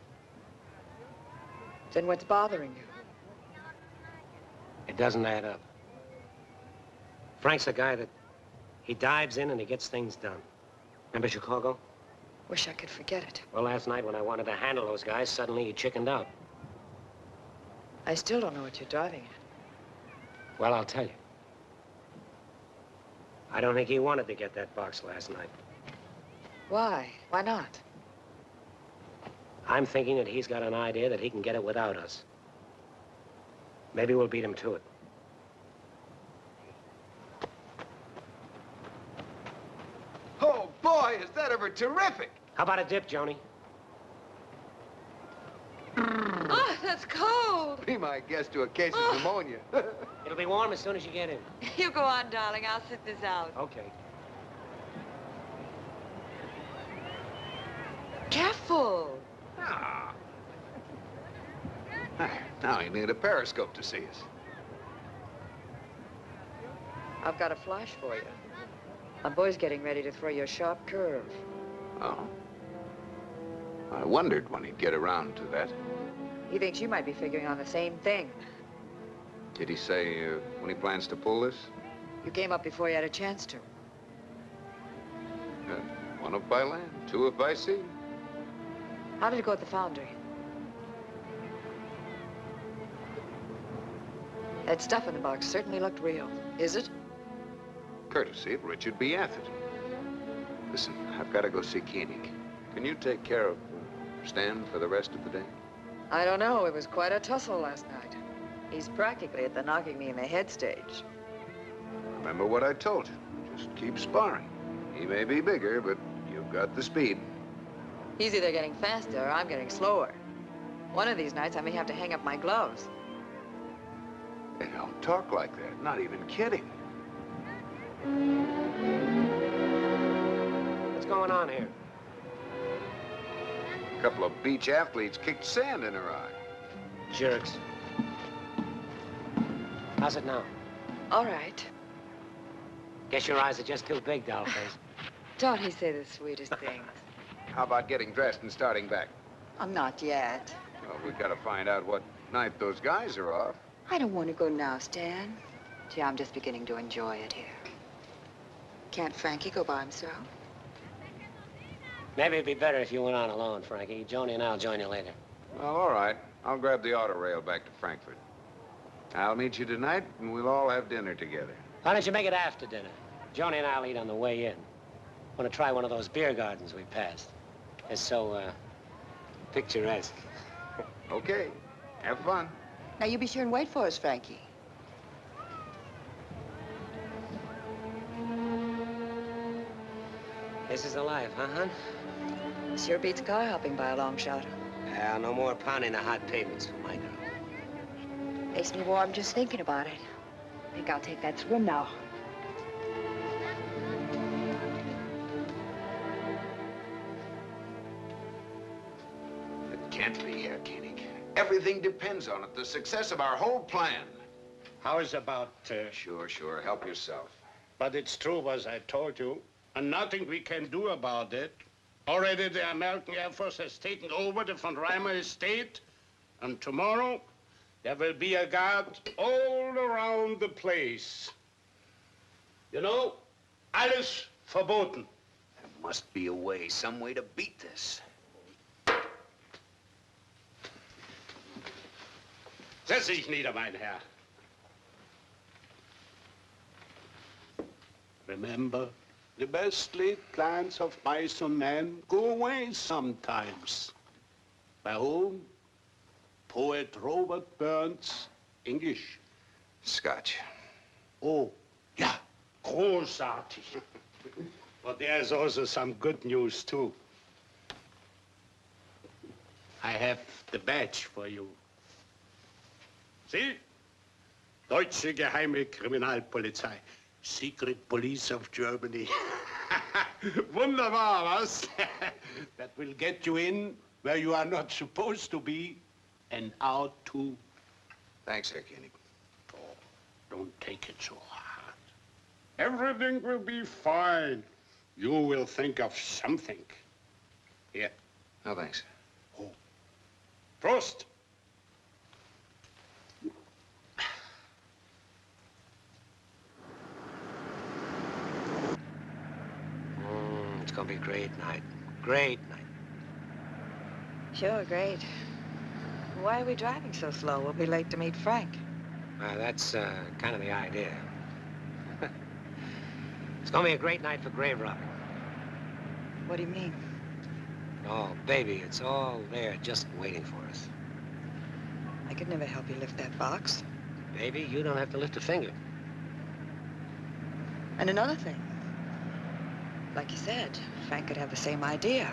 Then what's bothering you? It doesn't add up. Frank's a guy that he dives in and he gets things done. Remember Chicago? Wish I could forget it. Well, last night when I wanted to handle those guys, suddenly he chickened out. I still don't know what you're driving at. Well, I'll tell you. I don't think he wanted to get that box last night. Why? Why not? I'm thinking that he's got an idea that he can get it without us. Maybe we'll beat him to it. Oh, boy, is that ever terrific! How about a dip, Joni? Oh, that's cold. Be my guest to a case of pneumonia. It'll be warm as soon as you get in. You go on, darling. I'll sit this out. Okay. Careful. Ah. Now you need a periscope to see us. I've got a flash for you. My boy's getting ready to throw you a sharp curve. Oh. I wondered when he'd get around to that. He thinks you might be figuring on the same thing. Did he say when he plans to pull this? You came up before you had a chance to. One up by land, two up by sea. How did it go at the foundry? That stuff in the box certainly looked real. Is it? Courtesy of Richard B. Atherton. Listen, I've got to go see Koenig. Can you take care of Stan for the rest of the day? I don't know. It was quite a tussle last night. He's practically at the knocking me in the head stage. Remember what I told you. Just keep sparring. He may be bigger, but you've got the speed. He's either getting faster or I'm getting slower. One of these nights I may have to hang up my gloves. Hey, don't talk like that. Not even kidding. What's going on here? A couple of beach athletes kicked sand in her eye. Jerks. How's it now? All right. Guess your eyes are just too big, dollface. Don't he say the sweetest things? How about getting dressed and starting back? I'm not yet. Well, we've got to find out what night those guys are off. I don't want to go now, Stan. Gee, I'm just beginning to enjoy it here. Can't Frankie go by himself? Maybe it'd be better if you went on alone, Frankie. Joni and I'll join you later. Well, all right. I'll grab the auto rail back to Frankfurt. I'll meet you tonight, and we'll all have dinner together. Why don't you make it after dinner? Joni and I'll eat on the way in. Want to try one of those beer gardens we passed. It's so, picturesque. Okay. Have fun. Now, you be sure and wait for us, Frankie. This is the life, huh, hon? Sure beats car hopping by a long shot. Yeah, no more pounding the hot pavements for my girl. Makes me warm just thinking about it. Think I'll take that swim now. It can't be, Herr Koenig. Everything depends on it. The success of our whole plan. How is about... Sure. Help yourself. But it's true, as I told you, and nothing we can do about it. Already the American Air Force has taken over the von Reimer estate, and tomorrow there will be a guard all around the place. You know, alles verboten. There must be a way, some way to beat this. Setz dich nieder, mein Herr. Remember, the best laid plans of mice and men go away sometimes. By whom? Poet Robert Burns, English. Scotch. Oh, ja, großartig. But there's also some good news, too. I have the badge for you. See? Deutsche Geheime Kriminalpolizei. Secret Police of Germany. Wunderbar, was? That will get you in where you are not supposed to be and out too. Thanks, Herr Koenig. Oh, don't take it so hard. Everything will be fine. You will think of something. Here. No, thanks. Oh. Prost. It's gonna be a great night. Great night. Sure, great. Why are we driving so slow? We'll be late to meet Frank. That's kind of the idea. It's gonna be a great night for grave robbing. What do you mean? Oh, baby, it's all there just waiting for us. I could never help you lift that box. Baby, you don't have to lift a finger. And another thing. Like you said, Frank could have the same idea.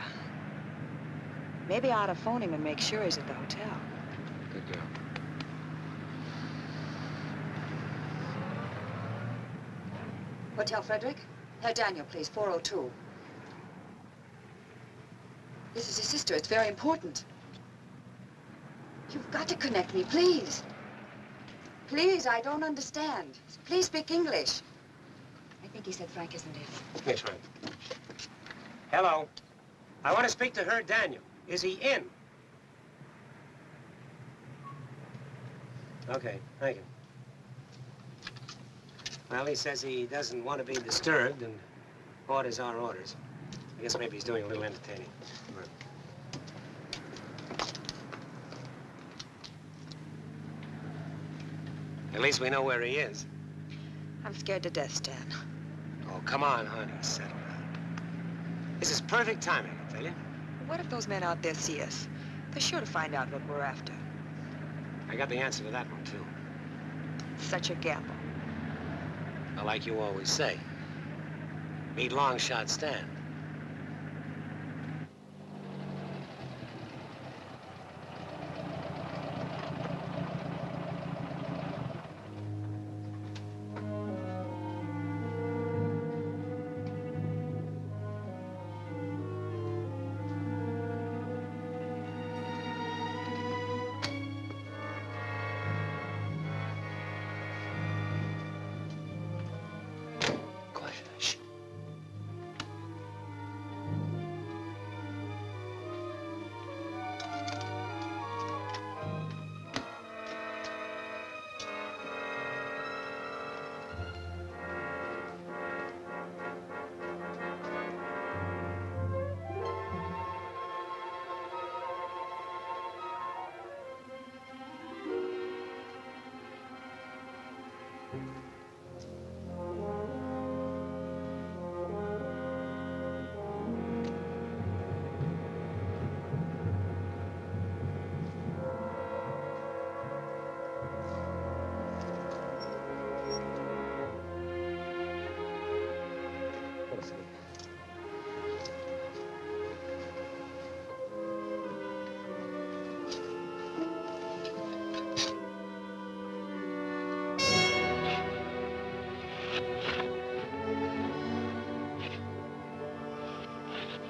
Maybe I ought to phone him and make sure he's at the hotel. Good girl. Hotel Frederick? Herr Daniel, please, 402. This is his sister. It's very important. You've got to connect me, please. Please, I don't understand. Please speak English. I think he said Frank isn't in. Yes, Frank. Hello. I want to speak to her, Daniel. Is he in? Okay, thank you. Well, he says he doesn't want to be disturbed, and orders are orders. I guess maybe he's doing a little entertaining. At least we know where he is. I'm scared to death, Stan. Oh, come on, honey. Settle down. This is perfect timing, I tell you. What if those men out there see us? They're sure to find out what we're after. I got the answer to that one, too. It's such a gamble. Well, like you always say, meet long shot Stan.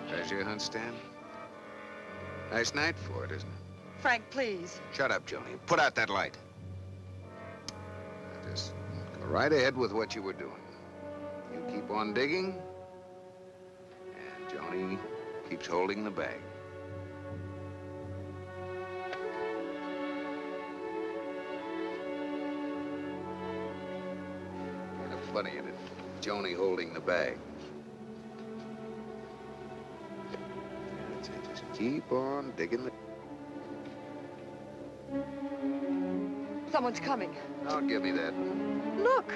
Treasure hunt, Stan? Nice night for it, isn't it? Frank, please. Shut up, Joni. Put out that light. Now just go right ahead with what you were doing. You keep on digging, and Joni keeps holding the bag. Kind of funny, isn't it? Joni holding the bag. That's it. Just keep on digging the... Someone's coming. Don't give me that. Look.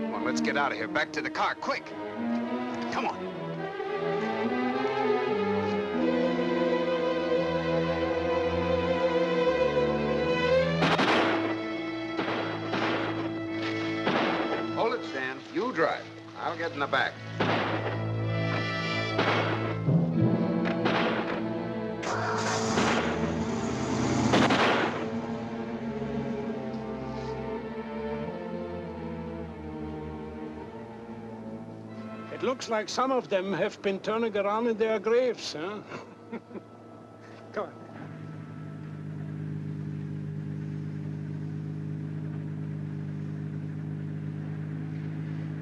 Come on, let's get out of here. Back to the car, quick. Come on. Hold it, Stan. You drive. I'll get in the back. It looks like some of them have been turning around in their graves, huh? Come on.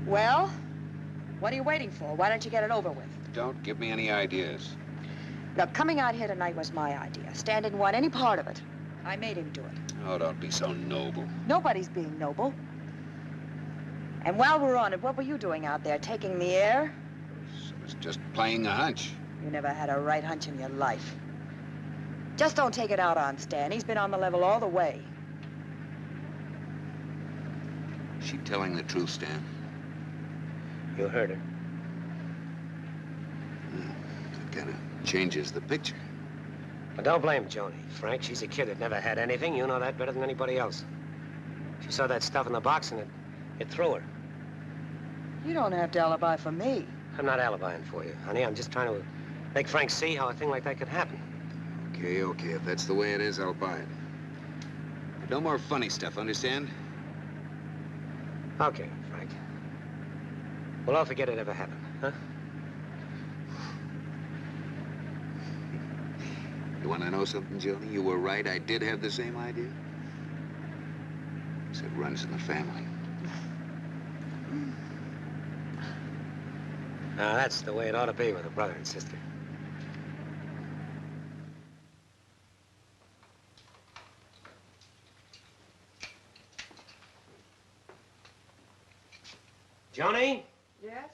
Well, what are you waiting for? Why don't you get it over with? Don't give me any ideas. Look, coming out here tonight was my idea. Stan didn't want any part of it. I made him do it. Oh, don't be so noble. Nobody's being noble. And while we're on it, what were you doing out there? Taking the air? I was just playing a hunch. You never had a right hunch in your life. Just don't take it out on Stan. He's been on the level all the way. Is she telling the truth, Stan? You heard her. That kind of changes the picture. But don't blame Joni, Frank. She's a kid that never had anything. You know that better than anybody else. She saw that stuff in the box and it threw her. You don't have to alibi for me. I'm not alibying for you, honey. I'm just trying to make Frank see how a thing like that could happen. Okay, okay. If that's the way it is, I'll buy it. But no more funny stuff, understand? Okay, Frank. Well, I'll forget it ever happened, huh? You want to know something, Joni? You were right. I did have the same idea. It runs in the family. Now, that's the way it ought to be with a brother and sister. Joni? Yes?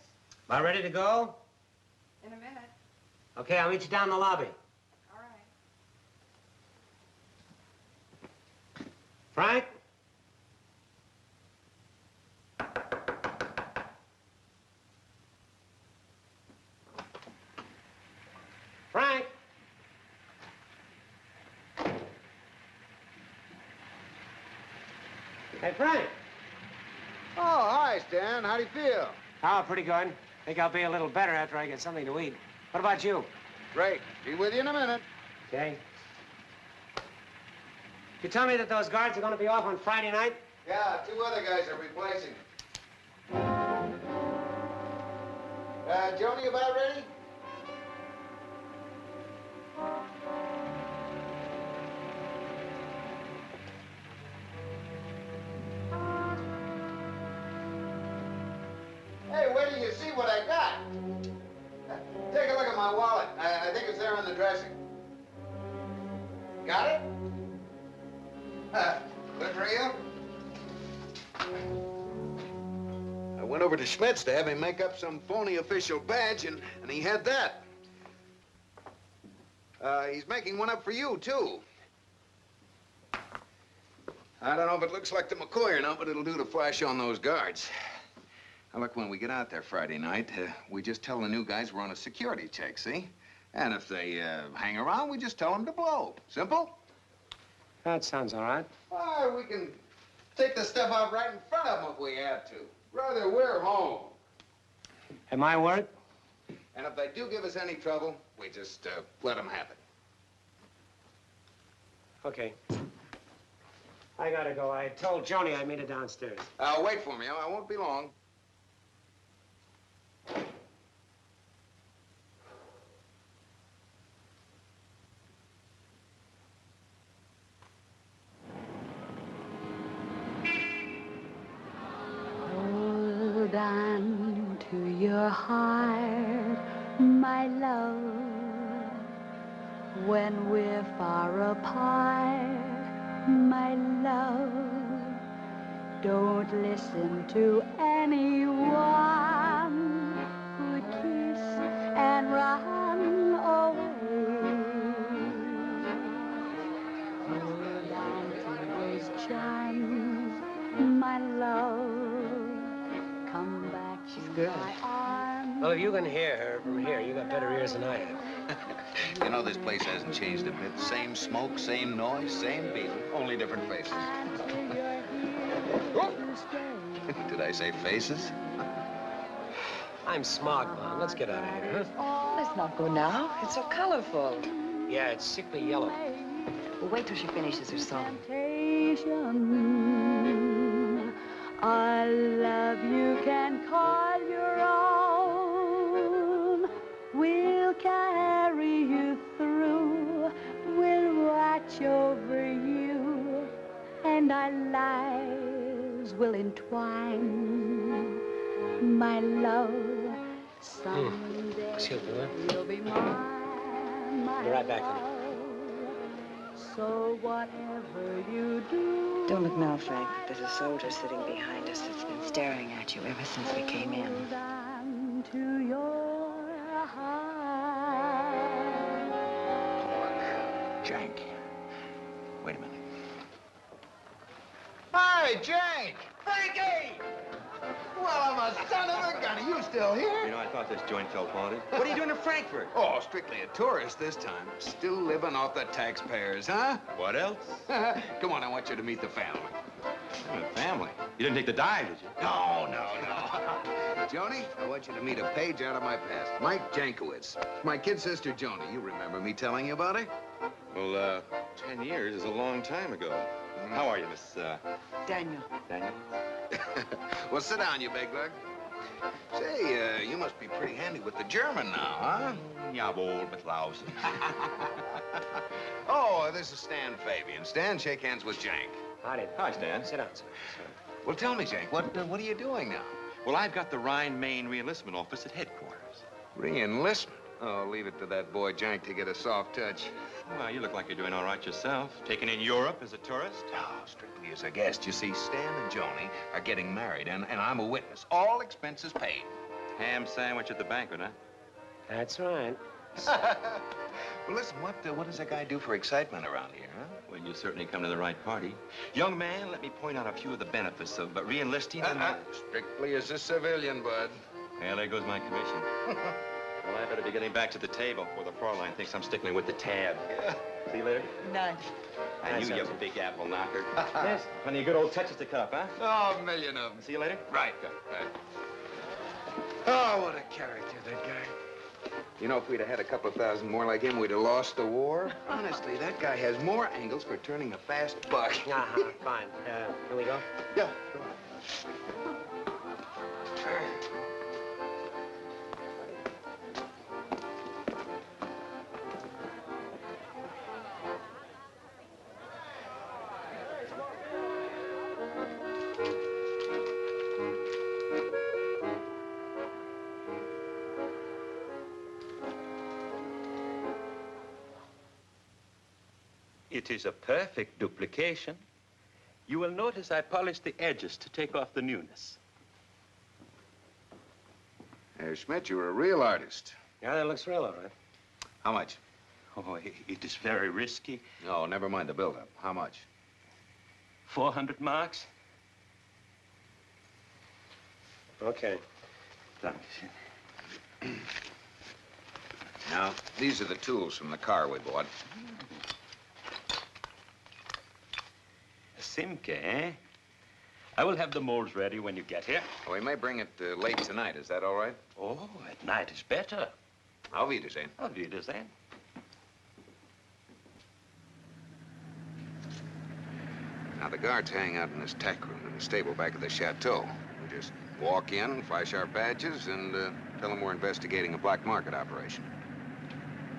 About ready to go? In a minute. Okay, I'll meet you down in the lobby. All right. Frank? Frank? Hey, Frank. Oh, hi, Stan. How do you feel? Oh, pretty good. Think I'll be a little better after I get something to eat. What about you? Great. Be with you in a minute. Okay. You tell me that those guards are going to be off on Friday night? Yeah, 2 other guys are replacing. Joni, about ready? Hey, wait till you see what I got. Take a look at my wallet. I think it's there on the dressing. Got it? Good for you? I went over to Schmidt's to have him make up some phony official badge, and he had that. He's making one up for you, too. I don't know if it looks like the McCoy or not, but it'll do to flash on those guards. Now, look, when we get out there Friday night, we just tell the new guys we're on a security check, see? And if they hang around, we just tell them to blow. Simple? That sounds all right. We can take the stuff out right in front of them if we have to. Brother, we're home. At my word? And if they do give us any trouble, we just let them have it. Okay. I gotta go. I told Joni I'd meet her downstairs. Wait for me. I won't be long. Hold on to your heart, my love. When we're far apart, my love. Don't listen to anyone who'd kiss and run away. Hold on to those charms, my love. Come back to my arms. Well, if you can hear her from here, you got better ears than I have. You know, this place hasn't changed a bit. Same smoke, same noise, same beating, only different faces. Did I say faces? I'm smog, Mom. Let's get out of here, huh? Let's not go now. It's so colorful. Yeah, it's sickly yellow. We'll wait till she finishes her song. A love you can call your own. We'll carry you through. We'll watch over you, and our lives will entwine. My love, someday Excuse me, ma'am. you'll be mine. My Be right back, honey. love. So whatever you do. Don't look now, Frank. There's a soldier sitting behind us that's been staring at you ever since we came in. Hold on to your heart. Jank. Wait a minute. Hi, Jake! Frankie! Well, I'm a son of a gun. Are you still here? You know, I thought this joint felt haunted. What are you doing in Frankfurt? Oh, strictly a tourist this time. Still living off the taxpayers, huh? What else? Come on, I want you to meet the family. Family. You didn't take the dive, did you? No. Joni, I want you to meet a page out of my past. Mike Jankowitz. My kid sister, Joni. You remember me telling you about her? Well, 10 years is a long time ago. How are you, Miss, Daniel. Daniel? Well, sit down, you big lug. Say, you must be pretty handy with the German now, huh? Jawohl, mit Lausen. Oh, this is Stan Fabian. Stan, shake hands with Jank. Howdy. Hi, Stan. Sit down, sir. Well, tell me, Jank, what are you doing now? Well, I've got the Rhine-Main reenlistment office at headquarters. Re-enlistment? Oh, leave it to that boy Jank to get a soft touch. Well, you look like you're doing all right yourself. Taken in Europe as a tourist? Oh, strictly as a guest. You see, Stan and Joni are getting married, and I'm a witness. All expenses paid. Ham sandwich at the banquet, huh? That's right. Well, listen, what does a guy do for excitement around here, huh? Well, you certainly come to the right party. Young man, let me point out a few of the benefits of re-enlisting. Strictly as a civilian, bud. Well, there goes my commission. Well, I better be getting back to the table before the Fraulein thinks I'm stickling with the tab. Yeah. See you later. Nice. I knew you, big apple knocker. Yes. Plenty of good old touches to cut up, huh? Oh, a million of them. See you later. Right. Right. Oh, what a character, that guy. You know, if we'd have had a couple of thousand more like him, we'd have lost the war. Honestly, that guy has more angles for turning a fast buck. Uh-huh, fine. Here we go? Yeah, come on. It is a perfect duplication. You will notice I polished the edges to take off the newness. Hey, Schmidt, you're a real artist. Yeah, that looks real, all right. How much? Oh, it is very risky. Oh, never mind the build-up. How much? 400 marks. Okay. Thanks. Now, these are the tools from the car we bought. Simke, eh? I will have the molds ready when you get here. We may bring it late tonight. Is that all right? Oh, at night is better. Auf Wiedersehen. Auf Wiedersehen. Now, the guards hang out in this tech room in the stable back of the chateau. We just walk in, flash our badges, and tell them we're investigating a black market operation.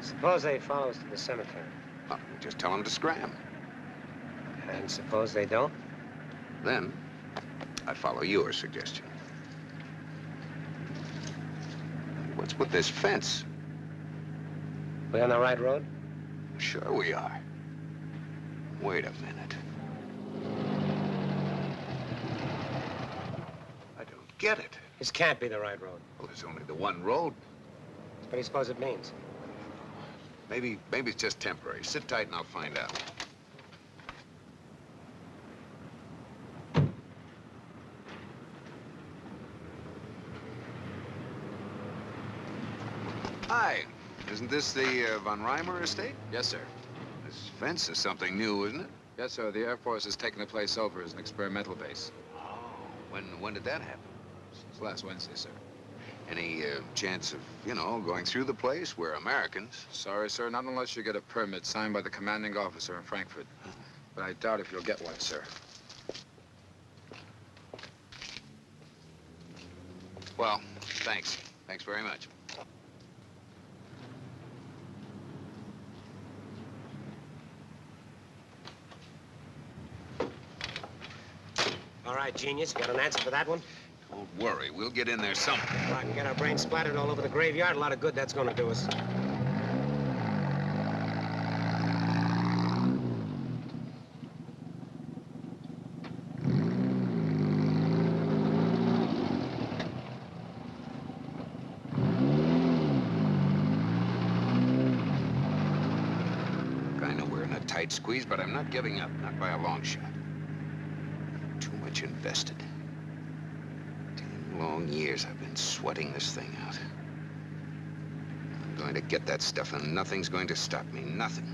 Suppose they follow us to the cemetery. Well, we just tell them to scram. And suppose they don't? Then, I follow your suggestion. What's with this fence? We on the right road? Sure we are. Wait a minute. I don't get it. This can't be the right road. Well, there's only the one road. What do you suppose it means? Maybe it's just temporary. Sit tight and I'll find out. Hi. Isn't this the Von Reimer estate? Yes, sir. This fence is something new, isn't it? Yes, sir. The Air Force has taken the place over as an experimental base. Oh. When did that happen? Since last Wednesday, sir. Any chance of, going through the place? We're Americans. Sorry, sir. Not unless you get a permit signed by the commanding officer in Frankfurt. But I doubt if you'll get one, sir. Well, thanks. Thanks very much. All right, genius. Got an answer for that one? Don't worry. We'll get in there somehow. If I can get our brains splattered all over the graveyard, a lot of good that's going to do us. I know we're in a tight squeeze, but I'm not giving up. Not by a long shot. Too much invested. Tell you long years I've been sweating this thing out. I'm going to get that stuff, and nothing's going to stop me. Nothing.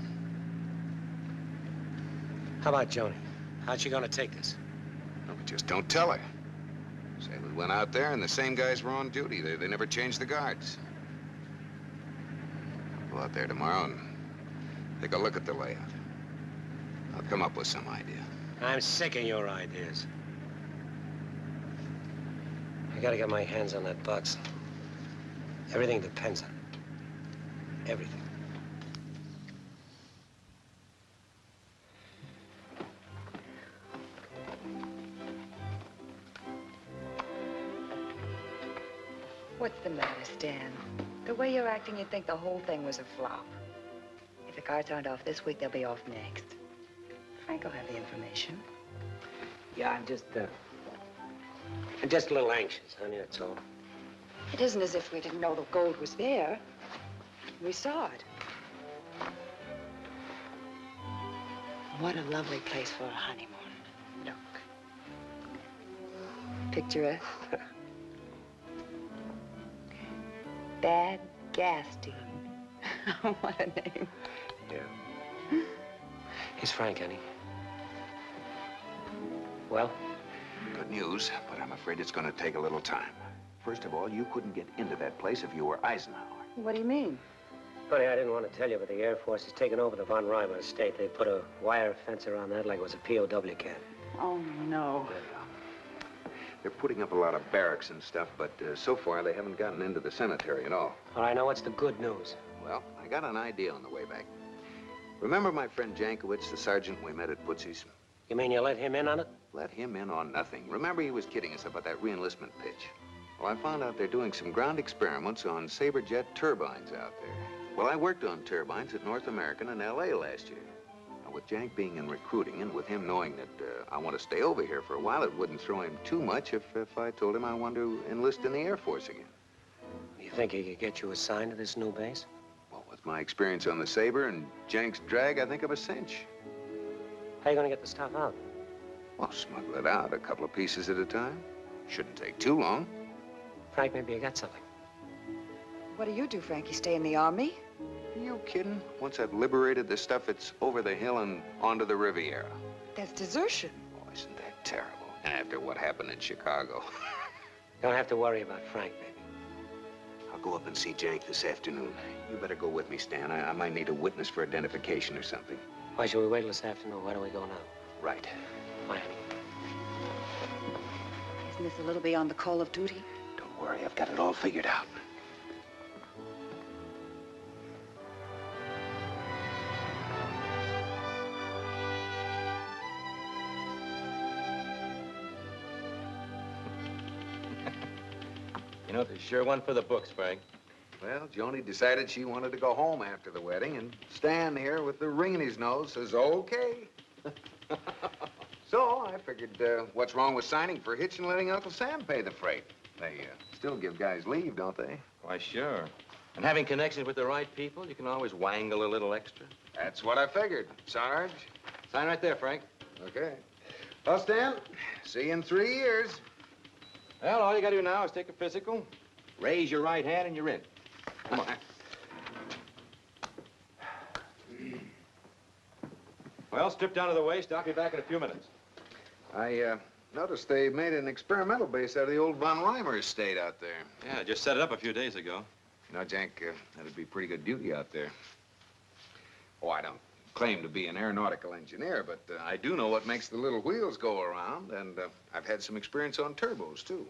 How about Joni? How's she gonna take this? No, but just don't tell her. Say we went out there and the same guys were on duty. They never changed the guards. I'll go out there tomorrow and take a look at the layout. I'll come up with some idea. I'm sick of your ideas. I gotta get my hands on that box. Everything depends on it. Everything. What's the matter, Stan? The way you're acting, you'd think the whole thing was a flop. If the cards aren't off this week, they'll be off next. Frank will have the information. Yeah, I'm just a little anxious, honey, that's all. It isn't as if we didn't know the gold was there. We saw it. What a lovely place for a honeymoon. Look. Picturesque. Bad Gastine. What a name. Yeah. He's Frank, honey. Well? Good news, but I'm afraid it's going to take a little time. First of all, you couldn't get into that place if you were Eisenhower. What do you mean? Honey, I didn't want to tell you, but the Air Force has taken over the von Reimer estate. They put a wire fence around that like it was a POW camp. Oh, no. They're putting up a lot of barracks and stuff, but so far they haven't gotten into the cemetery at all. All right, now what's the good news? Well, I got an idea on the way back. Remember my friend Jankowitz, the sergeant we met at Putsy's? You mean you let him in on it? Let him in on nothing. Remember he was kidding us about that re-enlistment pitch. Well, I found out they're doing some ground experiments on Saberjet turbines out there. Well, I worked on turbines at North American in L.A. last year. Now, with Jank being in recruiting and with him knowing that I want to stay over here for a while, it wouldn't throw him too much if I told him I wanted to enlist in the Air Force again. You think he could get you assigned to this new base? Well, with my experience on the Saber and Jank's drag, I think of a cinch. How are you going to get the stuff out? Well, smuggle it out a couple of pieces at a time. Shouldn't take too long. Frank, maybe you got something. What do you do, Frankie? Stay in the Army? Are you kidding? Once I've liberated the stuff, it's over the hill and onto the Riviera. That's desertion. Oh, isn't that terrible? After what happened in Chicago. Don't have to worry about Frank, baby. I'll go up and see Jank this afternoon. You better go with me, Stan. I might need a witness for identification or something. Why should we wait till this afternoon? Why don't we go now? Right. Bye, honey. Isn't this a little beyond the call of duty? Don't worry, I've got it all figured out. You know, it's sure one for the books, Frank. Well, Joni decided she wanted to go home after the wedding, and Stan here with the ring in his nose says, okay. So I figured, what's wrong with signing for Hitch and letting Uncle Sam pay the freight? They still give guys leave, don't they? Why, sure. And having connections with the right people, you can always wangle a little extra. That's what I figured, Sarge. Sign right there, Frank. Okay. Well, Stan, see you in 3 years. Well, all you gotta do now is take a physical, raise your right hand, and you're in. Come on. Well, strip down to the waist. I'll be back in a few minutes. I noticed they made an experimental base out of the old von Reimer estate out there. Yeah, just set it up a few days ago. You know, Jank, that'd be pretty good duty out there. Oh, I don't claim to be an aeronautical engineer, but I do know what makes the little wheels go around, and I've had some experience on turbos, too.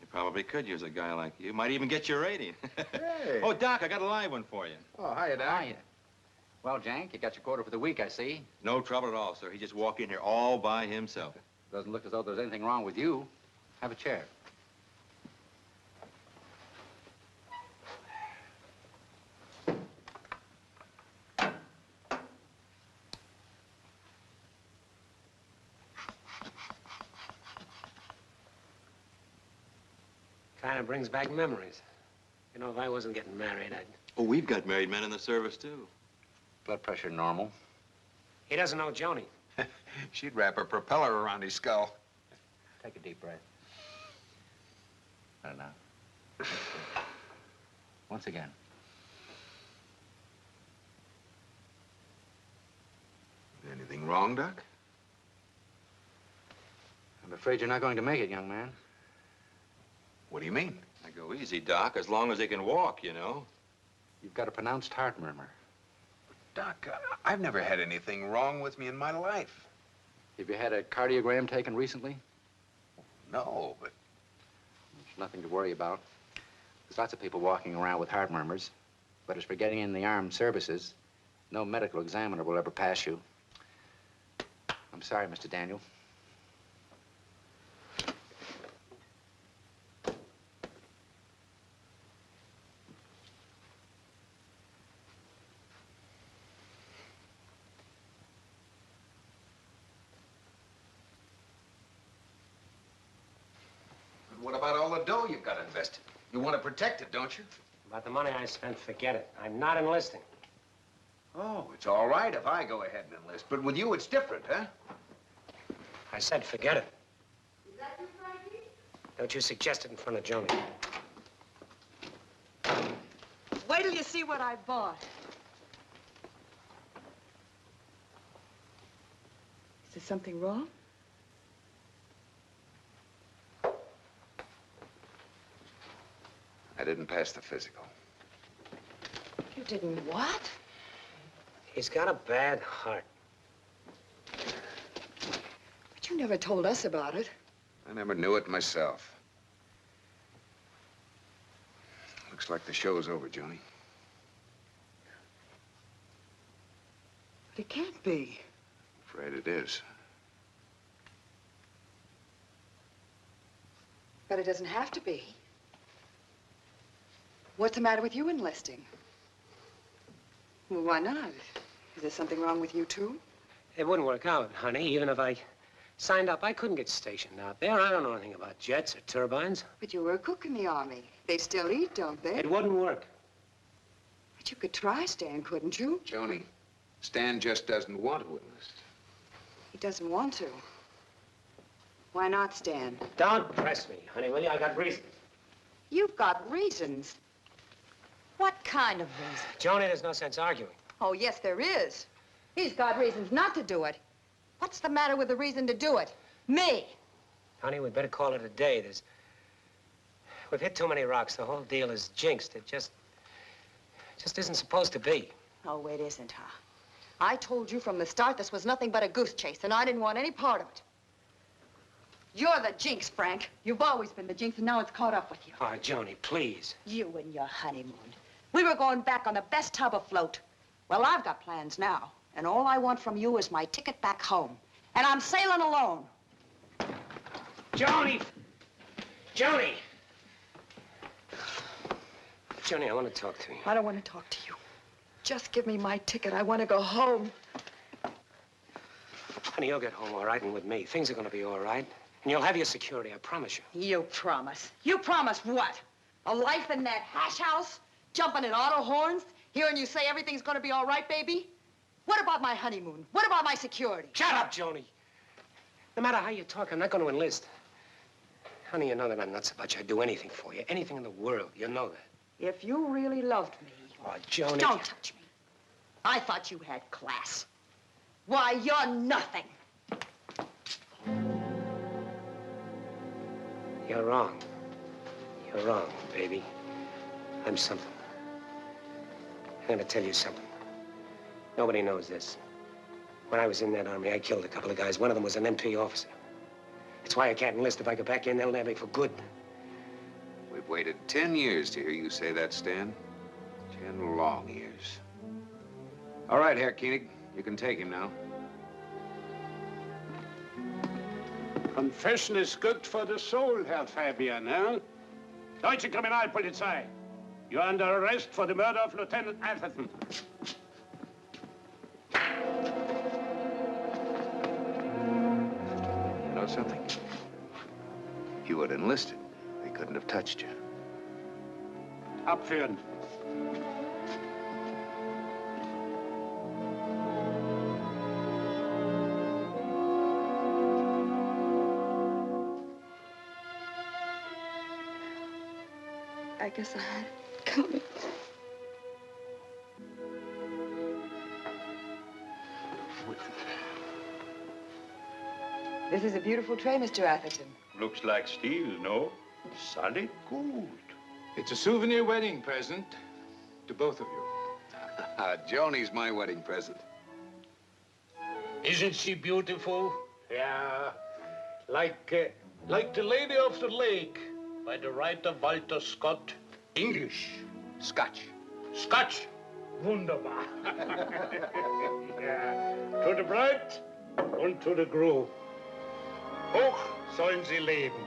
You probably could use a guy like you. Might even get your rating. Hey. Oh, Doc, I got a live one for you. Oh, hiya, Doc. Hiya. Well, Jank, you got your quota for the week, I see. No trouble at all, sir. He just walked in here all by himself. Doesn't look as though there's anything wrong with you. Have a chair. Kind of brings back memories. You know, if I wasn't getting married, I'd... Oh, we've got married men in the service, too. Blood pressure normal. He doesn't know Joni. She'd wrap a propeller around his skull. Take a deep breath. I don't know. Once again. Anything wrong, Doc? I'm afraid you're not going to make it, young man. What do you mean? I go easy, Doc, as long as they can walk, you know. You've got a pronounced heart murmur. Doc, I've never had anything wrong with me in my life. Have you had a cardiogram taken recently? No, but... There's nothing to worry about. There's lots of people walking around with heart murmurs. But as for getting in the armed services, no medical examiner will ever pass you. I'm sorry, Mr. Daniel. What about all the dough you've got invested? You want to protect it, don't you? About the money I spent, forget it. I'm not enlisting. Oh, it's all right if I go ahead and enlist. But with you, it's different, huh? I said forget it. Don't you suggest it in front of Joni. Wait till you see what I bought. Is there something wrong? I didn't pass the physical. You didn't what? He's got a bad heart. But you never told us about it. I never knew it myself. Looks like the show's over, Joni. But it can't be. Afraid it is. But it doesn't have to be. What's the matter with you enlisting? Well, why not? Is there something wrong with you, too? It wouldn't work out, honey. Even if I signed up, I couldn't get stationed out there. I don't know anything about jets or turbines. But you were a cook in the Army. They still eat, don't they? It wouldn't work. But you could try, Stan, couldn't you? Joni, Stan just doesn't want to enlist. He doesn't want to. Why not, Stan? Don't press me, honey, will you? I got reasons. You've got reasons. What kind of reasons? Joni, there's no sense arguing. Oh, yes, there is. He's got reasons not to do it. What's the matter with the reason to do it? Me. Honey, we'd better call it a day. We've hit too many rocks. The whole deal is jinxed. It just isn't supposed to be. Oh, it isn't, huh? I told you from the start this was nothing but a goose chase, and I didn't want any part of it. You're the jinx, Frank. You've always been the jinx, and now it's caught up with you. Oh, Joni, please. You and your honeymoon. We were going back on the best tub afloat. Well, I've got plans now, and all I want from you is my ticket back home. And I'm sailing alone. Joni! Joni! Joni, I want to talk to you. I don't want to talk to you. Just give me my ticket. I want to go home. Honey, you'll get home all right, and with me, things are going to be all right. And you'll have your security, I promise you. You promise. You promise what? A life in that hash house? Jumping in auto horns? Hearing you say everything's going to be all right, baby? What about my honeymoon? What about my security? Shut up, Joni. No matter how you talk, I'm not going to enlist. Honey, you know that I'm nuts about you. I'd do anything for you. Anything in the world. You know that. If you really loved me... Oh, Joni... Don't touch me. I thought you had class. Why, you're nothing. You're wrong. You're wrong, baby. I'm something. I'm going to tell you something. Nobody knows this. When I was in that army, I killed a couple of guys. One of them was an MP officer. That's why I can't enlist. If I go back in, they'll nab me for good. We've waited 10 years to hear you say that, Stan. 10 long years. All right, Herr Koenig. You can take him now. Confession is good for the soul, Herr Fabian, huh? Deutsche Kriminalpolizei. You're under arrest for the murder of Lieutenant Atherton. You know something? If you had enlisted, they couldn't have touched you. Abführen. I guess I had it coming. This is a beautiful tray, Mr. Atherton. Looks like steel, no? Solid gold. It's a souvenir wedding present to both of you. Joni's my wedding present. Isn't she beautiful? Yeah. Like the Lady of the Lake by the writer Walter Scott. English. Scotch. Scotch. Wunderbar. Ja. To the bride und to the groom. Hoch sollen sie leben.